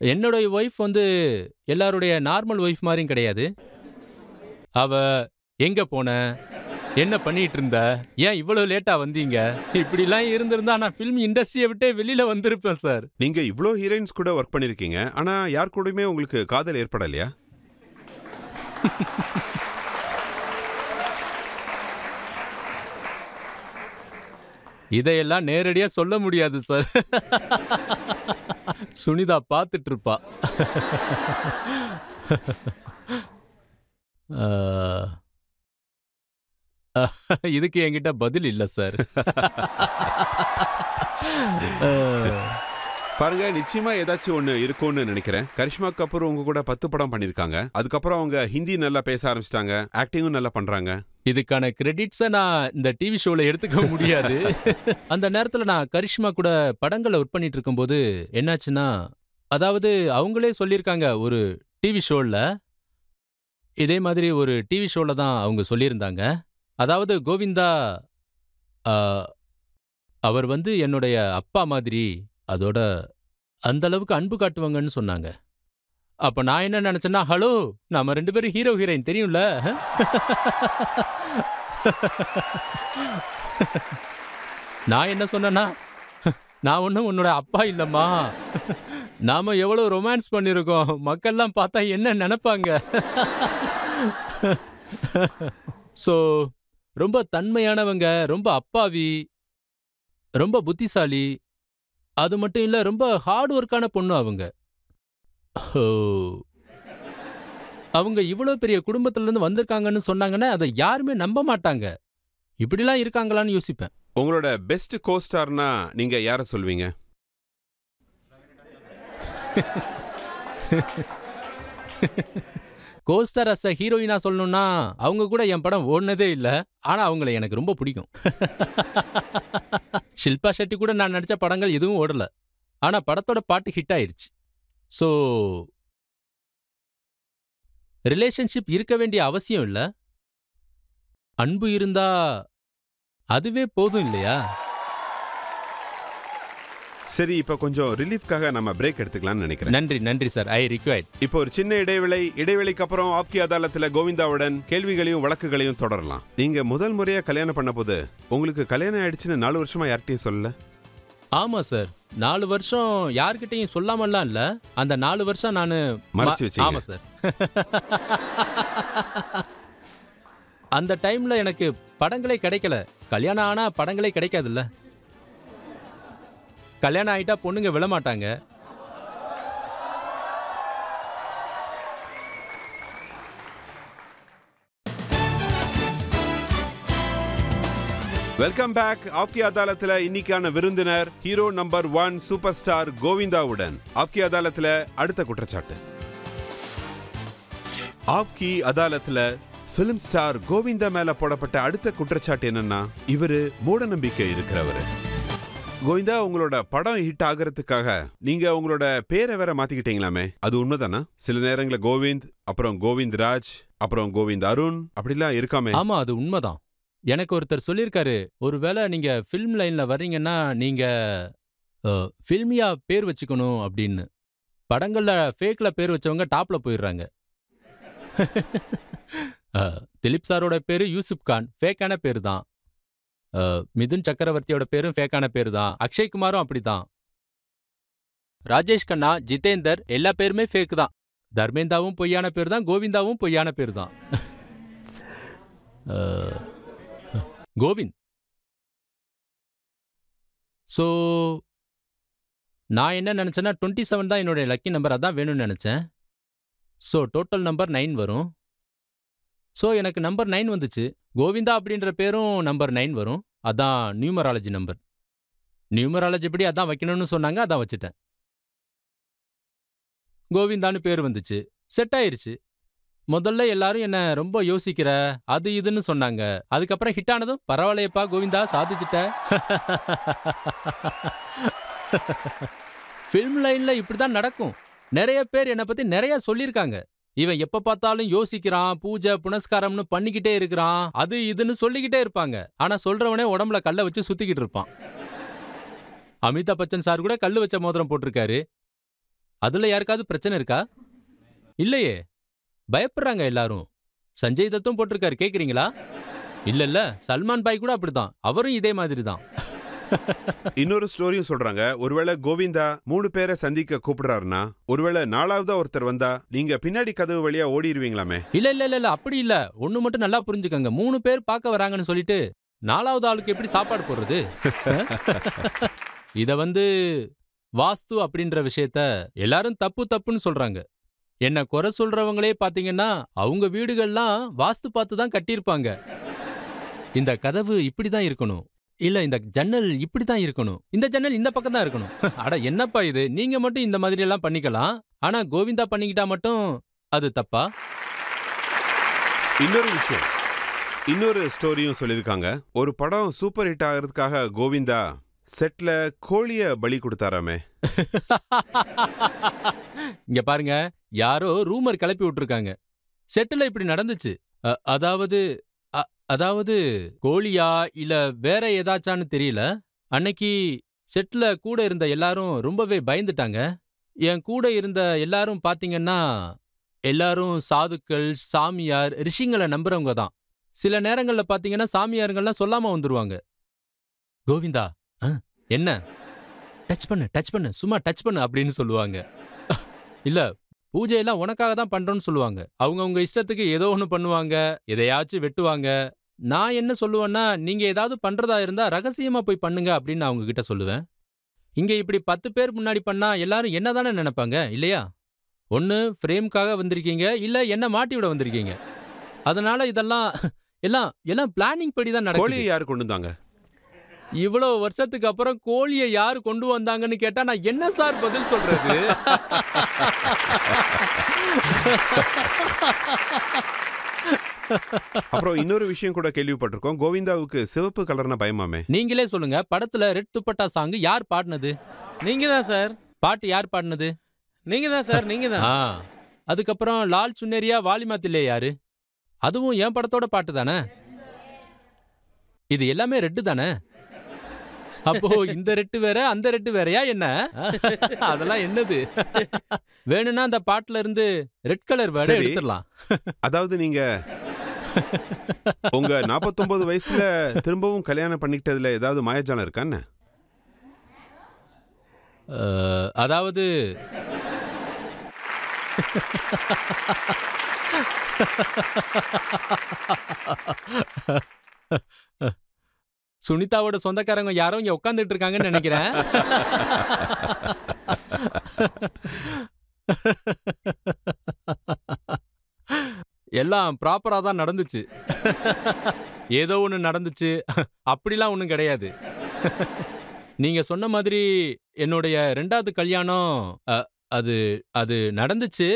என்னோட ஒய்ஃப் வந்து எல்லாருடைய நார்மல் ஒய்ஃப் மாதிரியும் கிடையாது. அவ எங்க போன, என்ன பண்ணிட்டு இருந்த, ஏன் இவ்வளவு லேட்டா வந்தீங்க, இப்படிலாம் இருந்திருந்தா நான் ஃபிலிம் இண்டஸ்ட்ரியை விட்டே வெளியில வந்திருப்பேன் சார். நீங்க இவ்ளோ ஹீரோயின்ஸ் கூட ஒர்க் பண்ணிருக்கீங்க. ஆனா யார் கூடயுமே உங்களுக்கு காதல் ஏற்படலையா? இதையெல்லாம் நேரடியா சொல்ல முடியாது சார். சுனிதா பார்த்துட்டு இருப்பா. இதுக்கு என்கிட்ட பதில் இல்ல சார். பாருங்க, நிச்சயமா ஏதாச்சும் ஒண்ணு இருக்கும்னு நினைக்கிறேன். கரிஷ்மா கபூர் உங்க கூட 10 படம் பண்ணிருக்காங்க. அதுக்கப்புறம் அவங்க ஹிந்தி நல்லா பேச ஆரம்பிச்சிட்டாங்க, ஆக்டிங்கும் நல்லா பண்றாங்க. இதுக்கான கிரெடிட்ஸை நான் இந்த டிவி ஷோல எடுத்துக்க முடியாது. அந்த நேரத்துல நான் கரிஷ்மா கூட படங்களை ஒர்க் பண்ணிட்டு இருக்கும்போது என்னாச்சுன்னா, அதாவது அவங்களே சொல்லியிருக்காங்க ஒரு டிவி ஷோல, இதே மாதிரி ஒரு டிவி ஷோல தான் அவங்க சொல்லியிருந்தாங்க. அதாவது கோவிந்தா அவர் வந்து என்னுடைய அப்பா மாதிரி, அதோட அந்த அளவுக்கு அன்பு காட்டுவாங்கன்னு சொன்னாங்க. அப்ப நான் என்ன நினைச்சேன்னா, ஹலோ நாம 2 பேரும் ஹீரோ ஹீரோயின் தெரியும்ல. நான் என்ன சொன்னேன்னா, நான் ஒன்றும் உன்னோட அப்பா இல்லம்மா, நாம எவ்வளவு ரொமான்ஸ் பண்ணிருக்கோம், மக்கள்லாம் பார்த்தா என்ன நினைப்பாங்க. சோ ரொம்ப தன்மையானவங்க, ரொம்ப அப்பாவி, ரொம்ப புத்திசாலி, அது மட்டும் இல்ல ரொம்ப ஹார்ட் ஒர்க்கான பொண்ணு அவங்க. அவங்க இவ்வளவு பெரிய குடும்பத்துல இருந்து வந்திருக்காங்கன்னு சொன்னாங்கன்னா அதை யாருமே நம்ப மாட்டாங்க. இப்படிலாம் இருக்காங்களான்னு யோசிப்பேன். உங்களோட பெஸ்ட் கோஸ்டார்னா நீங்க யாரை சொல்வீங்க? கோஸ்டார் அஸ் அ ஹீரோயினா சொல்லணும்னா அவங்க கூட என் படம் ஓடுனதே இல்ல. ஆனா அவங்கள எனக்கு ரொம்ப பிடிக்கும். ஷில்பா ஷெட்டி கூட நான் நடிச்ச படங்கள் எதுவும் ஓடல. ஆனா படத்தோட பாட்டு ஹிட் ஆயிருச்சு. ஸோ ரிலேஷன்ஷிப் இருக்க வேண்டிய அவசியம் இல்ல. அன்பு இருந்தா அதுவே போதும் இல்லையா? சரி, இப்ப கொஞ்சம் ரிலீஃப்காக நம்ம பிரேக் எடுத்துக்கலாம்னு நினைக்கிறேன். நன்றி சார். ஐ ரிக்வயர்ட். இப்போ ஒரு சின்ன இடைவேளைக்கு அப்புறம் ஆப்கி அதாலத்துல கோவிந்தாவுடன் கேள்விகளையும் வழக்குகளையும் தொடரலாம். நீங்க முதல் முறையா கல்யாணம் பண்ண போது உங்களுக்கு கல்யாணம் ஆயிடுச்சுன்னு 4 வருஷமா யார்கிட்டயும் சொல்லல? ஆமா சார், 4 வருஷம் யார்கிட்டயும் சொல்லாமலாம் இல்ல. அந்த 4 வருஷம் நானு மறைச்சு வச்சீங்க. ஆமா சார். அந்த டைம்ல எனக்கு படங்களே கிடைக்கல. கல்யாணம் ஆனா படங்களே கிடைக்காதுல்ல. கல்யாணம் ஆயிட்டா பொண்ணுங்க விழ மாட்டாங்க. Welcome back. ஆப்கி அதாலத்துல இன்னைக்கான விருந்தினர் ஹீரோ நம்பர் 1 சூப்பர் ஸ்டார் கோவிந்தாவுடன். ஆப்கி அதாலத்துல அடுத்த குற்றச்சாட்டு. ஆப்கி அதாலத்துல பிலிம் ஸ்டார் கோவிந்தா மேல போடப்பட்ட அடுத்த குற்றச்சாட்டு என்னன்னா, இவரு மூட நம்பிக்கை இருக்கிறவரு. கோவிந்தா, உங்களோட படம் ஹிட் ஆகிறதுக்காக நீங்க உங்களோட பேரை வேற மாத்திக்கிட்டீங்களாமே, அது உண்மைதானா? சில நேரங்கள கோவிந்த், அப்புறம் கோவிந்த் ராஜ், அப்புறம் கோவிந்த் அருண் அப்படிலாம் இருக்காமே. ஆமா, அது உண்மைதான். எனக்கு ஒருத்தர் சொல்லியிருக்காரு, ஒருவேளை நீங்க ஃபில்ம் லைன்ல வர்றீங்கன்னா நீங்க ஃபில்மியா பேர் வச்சுக்கணும் அப்படின்னு. படங்கள்ல ஃபேக்ல பேர் வச்சவங்க டாப்ல போயிடுறாங்க. திலீப் சாரோட பேரு யூசுப் கான், ஃபேக்கான பேரு தான். மிதுன் சக்கரவர்த்தியோட பேரும் ஃபேக்கான பேரு தான். அக்ஷய் குமாரும் அப்படிதான். ராஜேஷ் கண்ணா, ஜிதேந்தர் எல்லா பேருமே ஃபேக் தான். தர்மேந்தாவும் பொய்யான பேர் தான், கோவிந்தாவும் பொய்யான பேர் தான். கோவிந்த். ஸோ நான் என்ன நினச்சேன்னா 27 தான் என்னுடைய லக்கி நம்பர், அதான் வேணும்னு நினச்சேன். ஸோ டோட்டல் நம்பர் 9 வரும். ஸோ எனக்கு நம்பர் 9 வந்துச்சு. கோவிந்தா அப்படின்ற பேரும் நம்பர் 9 வரும். அதான் நியூமராலஜி நம்பர். நியூமராலஜி படி அதான் வைக்கணும்னு சொன்னாங்க, அதான் வச்சுட்டேன். கோவிந்தான்னு பேர் வந்துச்சு, செட் ஆயிருச்சு. முதல்ல எல்லாரும் என்ன ரொம்ப யோசிக்கிற அது இதுன்னு சொன்னாங்க. அதுக்கப்புறம் ஹிட் ஆனதும் பரவாயில்லையப்பா கோவிந்தா, சாதிச்சுட்ட. ஃபில்ம் லைன்ல இப்படிதான் நடக்கும். நிறைய பேர் என்னை பத்தி நிறைய சொல்லியிருக்காங்க. இவன் எப்ப பார்த்தாலும் யோசிக்கிறான், பூஜை புனஸ்காரம்னு பண்ணிக்கிட்டே இருக்கிறான், அது இதுன்னு சொல்லிக்கிட்டே இருப்பாங்க. ஆனா சொல்றவனே உடம்புல கல்லை வச்சு சுத்திக்கிட்டு இருப்பான். அமிதாப் பச்சன் சார் கூட கல்லு வச்ச மோதிரம் போட்டிருக்காரு. அதுல யாருக்காவது பிரச்சனை இருக்கா? இல்லையே. பயப்படுறாங்க எல்லாரும். சஞ்சய் தத்தும் போட்டிருக்காரு, கேக்குறீங்களா? இல்ல சல்மான் பாய் கூட அப்படிதான், அவரும் இதே மாதிரி தான். இன்னொரு ஸ்டோரியும் சொல்றாங்க. ஒருவேளை கோவிந்தா 3 பேரை சந்திக்க கூப்பிடுறாருன்னா, ஒருவேளை 4வதா ஒருத்தர் வந்தா நீங்க பின்னாடி கதவு வழியா ஓடிடுவீங்களாமே. இல்ல அப்படி இல்ல. ஒண்ணு மட்டும் நல்லா புரிஞ்சுக்கங்க. 3 பேர் பார்க்க வராங்கன்னு சொல்லிட்டு 4வது ஆளுக்கு எப்படி சாப்பாடு போடுறது? இத வாஸ்து அப்படின்ற விஷயத்த எல்லாரும் தப்புன்னு சொல்றாங்க. என்ன குறை சொல்றவங்களே பாத்தீங்கன்னா அவங்க வீடுகள்லாம் வாஸ்து பார்த்து தான் கட்டியிருப்பாங்க. இந்த கதவு இப்படிதான் இருக்கணும், இல்ல இந்த ஜன்னல் இப்படிதான் இருக்கணும், இந்த ஜன்னல் இந்த பக்கம் தான் இருக்கணும். அட என்னப்பா இது, நீங்க மட்டும் இந்த மாதிரி எல்லாம் பண்ணிக்கலாம், ஆனா கோவிந்தா பண்ணிக்கிட்டா மட்டும் அது தப்பா? இன்னொரு விஷயம், இன்னொரு ஸ்டோரியும் சொல்லியிருக்காங்க. ஒரு படம் சூப்பர் ஹிட் ஆகிறதுக்காக கோவிந்தா செட்ல கோழிய பலி கொடுத்தாராமே. இங்க பாருங்க, யாரோ ரூமர் கிளப்பி விட்டுருக்காங்க. செட்டுல இப்படி நடந்துச்சு. அதாவது கோழியா இல்ல வேற ஏதாச்சான்னு தெரியல. அன்னைக்கு செட்ல கூட இருந்த எல்லாரும் ரொம்பவே பயந்துட்டாங்க. என் கூட இருந்த எல்லாரும் பாத்தீங்கன்னா எல்லாரும் சாதுக்கள், சாமியார், ரிஷிங்களை நம்புறவங்க தான். சில நேரங்கள்ல பாத்தீங்கன்னா சாமியாருங்கள்லாம் சொல்லாம வந்துருவாங்க. கோவிந்தா என்ன டச் பண்ணு சும்மா டச் பண்ணு அப்படின்னு சொல்லுவாங்க. இல்ல பூஜையெல்லாம் உனக்காக தான் பண்றோம்னு சொல்லுவாங்க. அவங்க இஷ்டத்துக்கு ஏதோ ஒன்று பண்ணுவாங்க, எதையாச்சும் வெட்டுவாங்க. நான் என்ன சொல்லுவேன்னா, நீங்க ஏதாவது பண்றதா இருந்தா ரகசியமா போய் பண்ணுங்க அப்படின்னு அவங்க கிட்ட சொல்லுவேன். இங்க இப்படி 10 பேர் முன்னாடி பண்ணா எல்லாரும் என்னதானே நினைப்பாங்க இல்லையா? ஒன்னு ஃப்ரேம்காக வந்திருக்கீங்க, இல்ல என்ன மாட்டி விட வந்திருக்கீங்க. அதனால இதெல்லாம் எல்லாம் பிளானிங் படி தான் நடக்குது. கோழியை யாரு கொண்டு வந்தாங்க? இவ்வளோ வருஷத்துக்கு அப்புறம் கோழியை யாரு கொண்டு வந்தாங்கன்னு கேட்டா நான் என்ன சார் பதில் சொல்றது? அப்புறம் இன்னொரு விஷயம் கூட கேள்விப்பட்டிருக்கோம், கோவிந்தாவுக்கு சிவப்பு கலர்னா பயமாமே. நீங்களே சொல்லுங்க, படத்துல ரெட் துப்பட்டா சாங் யார் பாடினது? நீங்க தான் சார். பாட்டு யார் பாடினது? நீங்க தான் சார், நீங்க தான். அதுக்கப்புறம் லால் சுன்னேரியா வாலிமாத்திலே யாரு? அதுவும் என் படத்தோட பாட்டு தானே. இது எல்லாமே ரெட்டு தானே. அப்போ இந்த ரெட்டு வேற அந்த ரெட்டு வேறயா என்ன? அதெல்லாம் என்னது? வேணும்னா அந்த பாட்டுல இருந்து ரெட் கலர் வேற சரி. எடுத்துடலாம். அதாவது நீங்க உங்க 49 வயசுல திரும்பவும் கல்யாணம் பண்ணிக்கிட்டதுல ஏதாவது மாயஜாலம் இருக்கான்னு? அதாவது சுனிதாவோட சொந்தக்காரங்க யாரோ இங்க உட்காந்துட்டு இருக்காங்கன்னு நினைக்கிறேன். எல்லாம் ப்ராப்பரா தான் நடந்துச்சு. ஏதோ ஒண்ணு நடந்துச்சு அப்படிலாம் ஒண்ணும் கிடையாது. நீங்க சொன்ன மாதிரி என்னுடைய 2வது கல்யாணம் அது அது நடந்துச்சு.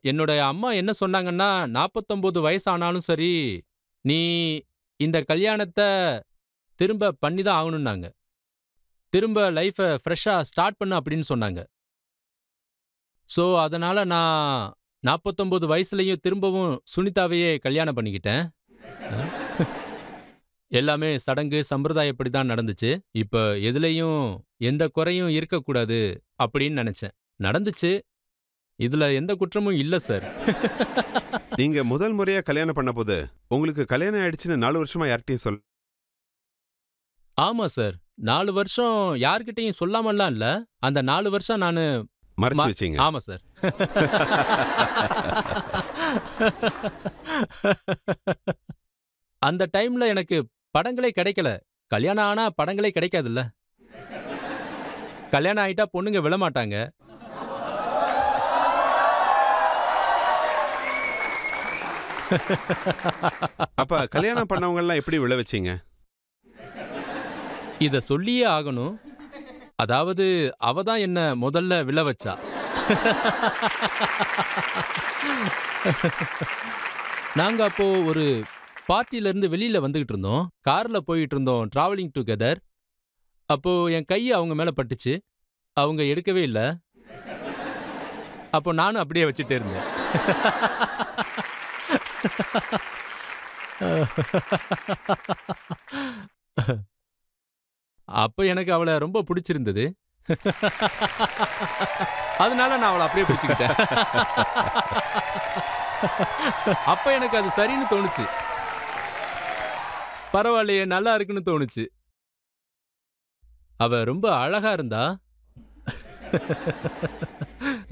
என்னோட அம்மா என்ன சொன்னாங்கன்னா, 49 வயசானாலும் சரி, நீ இந்த கல்யாணத்த திரும்ப பண்ணி தான் ஆகணும்னாங்க. திரும்ப லைஃப ஃப்ரெஷ்ஷா ஸ்டார்ட் பண்ணு அப்படின்னு சொன்னாங்க. ஸோ அதனால நான் 49 வயசுலயும் திரும்பவும் சுனிதாவையே கல்யாணம் பண்ணிக்கிட்டேன். எல்லாமே சடங்கு சம்பிரதாயப்படி தான் நடந்துச்சு. இப்ப எதுலயும் எந்த குறையும் இருக்கக்கூடாது அப்படின்னு நினைச்சேன். நடந்துச்சு. இதுல எந்த குற்றமும் இல்ல சார். நீங்க முதல் முறையா கல்யாணம் பண்ண போது உங்களுக்கு கல்யாணம் ஆயிடுச்சுன்னு 4 வருஷமா யார்கிட்டயும் சொல்? ஆமா சார். 4 வருஷம் யார்கிட்டயும் சொல்லாமல்லாம் இல்ல. அந்த 4 வருஷம் நானு மறைச்சு வச்சீங்க. ஆமா சார். அந்த டைம்ல எனக்கு படங்களே கிடைக்கல. கல்யாணம் ஆனா படங்களே கிடைக்காதுல்ல. கல்யாணம் ஆயிட்டா பொண்ணுங்க விழமாட்டாங்க. அப்ப கல்யாணம் பண்ணவங்க எல்லாம் எப்படி விழ வச்சீங்க? இத சொல்லியே ஆகணும். அதாவது அவ தான் என்ன முதல்ல விழ வச்சா. நாங்க அப்போ ஒரு பார்ட்டில இருந்து வெளியில வந்துகிட்டு இருந்தோம். கார்ல போயிட்டு இருந்தோம், டிராவலிங் டுகெதர். அப்போ என் கை அவங்க மேல பட்டுச்சு. அவங்க எடுக்கவே இல்ல. அப்போ நானும் அப்படியே வச்சுட்டே இருந்தேன். அப்ப எனக்கு அவளை ரொம்ப பிடிச்சிருந்தது. அதனால நான் அவளை அப்படியே பிடிச்சுக்கிட்டேன். அப்ப எனக்கு அது சரின்னு தோணுச்சு. பரவாயில்லையே, நல்லா இருக்குன்னு தோணுச்சு. அவ ரொம்ப அழகா இருந்தா.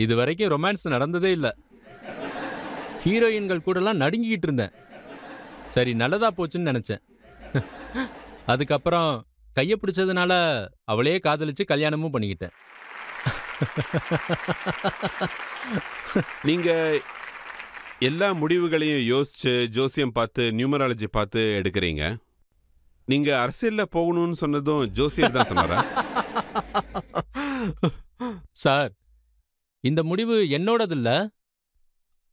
இது வரைக்கும் ரொமான்ஸ் நடந்ததே இல்ல. ஹீரோயின்கள் கூடலாம் நடுங்கிட்டு இருந்தேன். சரி, நல்லதா போச்சுன்னு நினைச்சேன். அதுக்கப்புறம் கைய பிடிச்சதுனால அவளையே காதலிச்சு கல்யாணமும் பண்ணிக்கிட்டேன். நீங்க எல்லா முடிவுகளையும் யோசிச்சு ஜோசியம் பார்த்து நியூமராலஜி பார்த்து எடுக்கிறீங்க. நீங்க அரசியல்ல போகணும்னு சொன்னதும் ஜோசியர் தான் சொன்னாரா? சார், இந்த முடிவு என்னோடது இல்ல.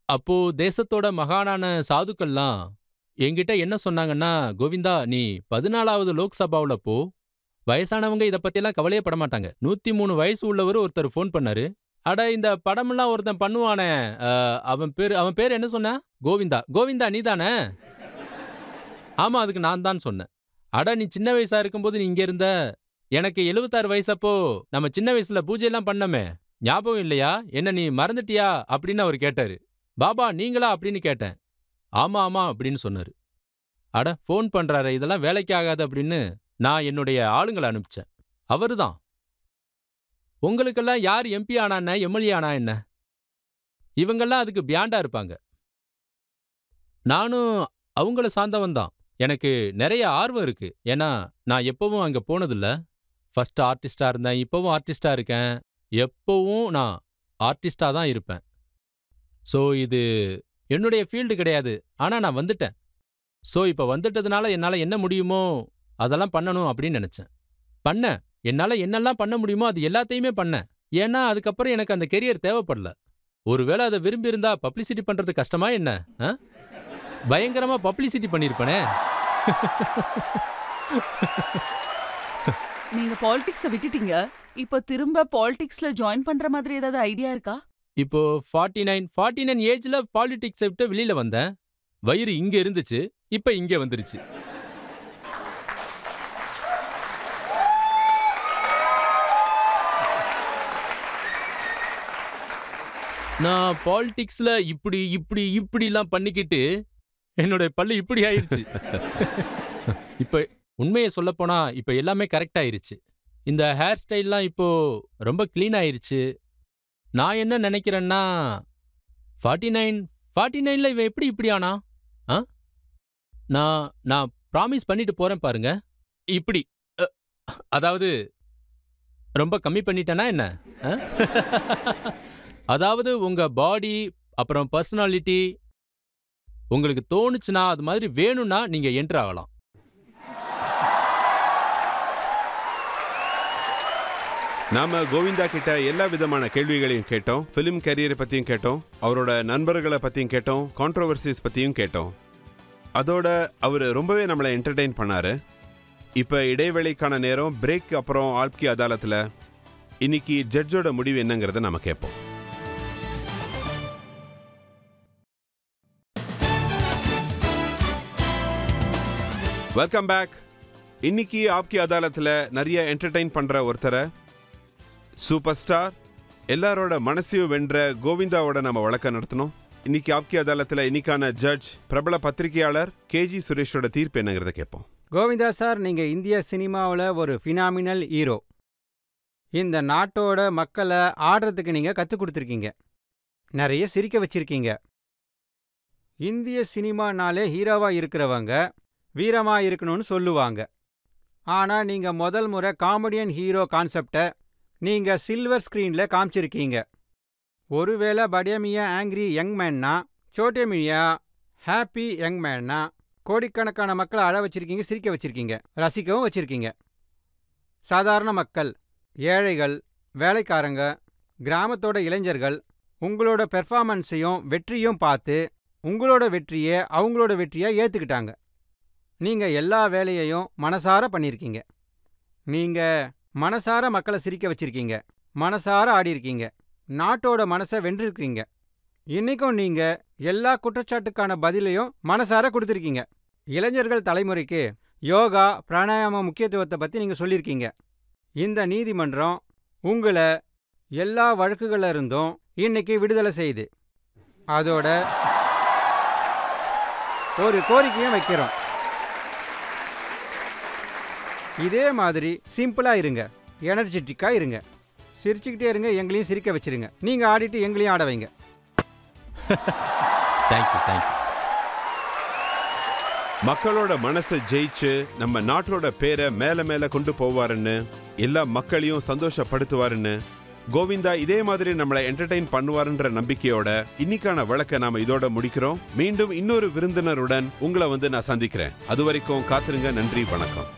அப்போ தேசத்தோட மகானான சாதுக்கள்லாம் என்கிட்ட என்ன சொன்னாங்கன்னா, கோவிந்தா, நீ 14வது லோக்சபாவுல போ. வயசானவங்க இத பத்தியெல்லாம் கவலையே பட மாட்டாங்க. 103 வயசு உள்ளவர் ஒருத்தர் ஃபோன் பண்ணாரு. அட, இந்த படமெல்லாம் ஒருத்தன் பண்ணுவானே, அவன் பேர் என்ன சொன்ன? கோவிந்தா. கோவிந்தா நீதானே? ஆமா, அதுக்கு நான் தான் சொன்னேன். அட, நீ சின்ன வயசா இருக்கும்போது நீ இங்க இருந்த. எனக்கு 76 வயசப்போ நம்ம சின்ன வயசுல பூஜையெல்லாம் பண்ணமே, ஞாபகம் இல்லையா? என்ன நீ மறந்துட்டியா அப்படின்னு அவர் கேட்டாரு. பாபா நீங்களா அப்படின்னு கேட்டேன். ஆமா ஆமா அப்படின்னு சொன்னாரு. அட, ஃபோன் பண்றாரு, இதெல்லாம் வேலைக்கு ஆகாது அப்படின்னு நான் என்னுடைய ஆளுங்களை அனுப்பிச்சேன். அவருதான். உங்களுக்கெல்லாம் யார் எம்பி ஆனா என்ன, எம்எல்ஏ ஆனா என்ன? இவங்கெல்லாம் அதுக்கு பியாண்டா இருப்பாங்க. நானும் அவங்கள சார்ந்தவன் தான். எனக்கு நிறைய ஆர்வம் இருக்கு. ஏன்னா நான் எப்பவும் அங்க போனதில்ல. ஃபர்ஸ்ட் ஆர்டிஸ்டா இருந்தேன், இப்பவும் ஆர்டிஸ்டா இருக்கேன். எப்பவும் நான் ஆர்டிஸ்டா தான் இருப்பேன். ஸோ இது என்னுடைய ஃபீல்டு கிடையாது. ஆனா நான் வந்துட்டேன். ஸோ இப்ப வந்துட்டதுனால என்னால என்ன முடியுமோ அதெல்லாம் பண்ணணும் அப்படின்னு நினைச்சேன். பண்ணேன். என்னால என்னெல்லாம் பண்ண முடியுமோ அது எல்லாத்தையுமே பண்ணேன். ஏன்னா அதுக்கப்புறம் எனக்கு அந்த கெரியர் தேவைப்படல. ஒருவேளை அதை விரும்பி இருந்தா பப்ளிசிட்டி பண்றது கஷ்டமா என்ன? பயங்கரமா பப்ளிசிட்டி பண்ணிருப்பனே. நீங்க பாலிடிக்ஸ விட்டுட்டீங்க. இப்போ திரும்ப பாலிடிக்ஸ்ல ஜாயின் பண்ற மாதிரி ஏதாவது ஐடியா இருக்கா? இப்போ 49 ஏஜ்ல பாலிடிக்ஸை விட்டு வெளியில வந்தேன். வயிறு இங்க இருந்துச்சு, இப்ப இங்க வந்துருச்சு. நான் பாலிடிக்ஸ்ல இப்படிலாம் பண்ணிக்கிட்டு என்னோட பல்லு இப்படி ஆயிருச்சு. இப்ப உண்மையை சொல்லப்போனா இப்ப எல்லாமே கரெக்ட் ஆயிருச்சு. இந்த ஹேர் ஸ்டைல்லாம் இப்போ ரொம்ப கிளீன் ஆயிருச்சு. நான் என்ன நினைக்கிறேன்னா 49ல இவன் இப்படி ஆனா? நான் ப்ராமிஸ் பண்ணிட்டு போறேன் பாருங்க. இப்படி அதாவது ரொம்ப கம்மி பண்ணிட்டேனா என்ன? அதாவது உங்க பாடி அப்புறம் பர்சனாலிட்டி உங்களுக்கு தோணுச்சுன்னா அது மாதிரி வேணும்னா நீங்க என்ட்ரு ஆகலாம். நாம கோவிந்தா கிட்ட எல்லா விதமான கேள்விகளையும் கேட்டோம். ஃபிலிம் கேரியரை பத்தியும் கேட்டோம், அவரோட நண்பர்களை பத்தியும் கேட்டோம், கான்ட்ரோவர்சிஸ் பத்தியும் கேட்டோம். அதோட அவர் ரொம்பவே நம்மளை என்டர்டெயின் பண்ணாரு. இப்ப இடைவேளைக்கான நேரம், பிரேக். அப்புறம் ஆப்கி அதாலத்தில் இன்னைக்கு ஜட்ஜோட முடிவு என்னங்கிறத நம்ம கேட்போம். Welcome back. இன்னைக்கு ஆப்கி அதாலத்தில் நிறைய என்டர்டெயின் பண்ற ஒருத்தரை, சூப்பர் ஸ்டார், எல்லாரோட மனசையும் வென்ற கோவிந்தாவோட நம்ம வழக்க நடத்தணும். இன்னைக்கு ஆப்கி அதாலத்தில் இன்னைக்கான ஜட்ஜ் பிரபல பத்திரிகையாளர் கேஜி சுரேஷோட தீர்ப்பு என்னங்கிறத கேட்போம். கோவிந்தா சார், நீங்கள் இந்திய சினிமாவில் ஒரு ஃபினாமினல் ஹீரோ. இந்த நாட்டோட மக்களை ஆடுறதுக்கு நீங்கள் கற்றுக் கொடுத்துருக்கீங்க, நிறைய சிரிக்க வச்சிருக்கீங்க. இந்திய சினிமானாலே ஹீரோவாக இருக்கிறவங்க வீரமாக இருக்கணும்னு சொல்லுவாங்க. ஆனால் நீங்கள் முதல் முறை காமெடியன் ஹீரோ கான்செப்டை நீங்கள் சில்வர் ஸ்க்ரீனில் காமிச்சிருக்கீங்க. ஒருவேளை படேமியா ஆங்க்ரி யங் மேன்னா, சோட்டே மியா ஹாப்பி யங் மேன்னா கோடிக்கணக்கான மக்களை அழ வச்சிருக்கீங்க, சிரிக்க வச்சிருக்கீங்க, ரசிக்கவும் வச்சிருக்கீங்க. சாதாரண மக்கள், ஏழைகள், வேலைக்காரங்க, கிராமத்தோட இளைஞர்கள் உங்களோட பெர்ஃபார்மன்ஸையும் வெற்றியும் பார்த்து உங்களோட வெற்றியை அவங்களோட வெற்றியாக ஏற்றுக்கிட்டாங்க. நீங்கள் எல்லா வேலையையும் மனசார பண்ணியிருக்கீங்க. நீங்கள் மனசார மக்களை சிரிக்க வச்சிருக்கீங்க, மனசார ஆடியிருக்கீங்க, நாட்டோட மனசை வென்றிருக்கீங்க. இன்றைக்கும் நீங்கள் எல்லா குற்றச்சாட்டுக்கான பதிலையும் மனசார கொடுத்துருக்கீங்க. இளைஞர்கள் தலைமுறைக்கு யோகா பிராணாயாம முக்கியத்துவத்தை பற்றி நீங்கள் சொல்லியிருக்கீங்க. இந்த நீதிமன்றம் உங்களை எல்லா வழக்குகளில் இருந்தும் இன்னைக்கு விடுதலை செய்யுது. அதோட ஒரு கோரிக்கையும் வைக்கிறோம். இதே மாதிரி சிம்பிளாக இருங்க, எனர்ஜெட்டிக்காக இருங்க, சிரிச்சுக்கிட்டே இருங்க, எங்களையும் சிரிக்க வச்சிருங்க. நீங்கள் ஆடிட்டு எங்களையும் ஆட வைங்க. தேங்க்யூ. மக்களோட மனசை ஜெயிச்சு நம்ம நாட்டோட பேரை மேல மேல கொண்டு போவாருன்னு, எல்லா மக்களையும் சந்தோஷப்படுத்துவாருன்னு கோவிந்தா இதே மாதிரி நம்மளை என்டர்டெயின் பண்ணுவாருன்ற நம்பிக்கையோட இன்னைக்கான வழக்கை நாம இதோட முடிக்கிறோம். மீண்டும் இன்னொரு விருந்தினருடன் உங்களை நான் சந்திக்கிறேன். அது வரைக்கும் காத்திருங்க. நன்றி, வணக்கம்.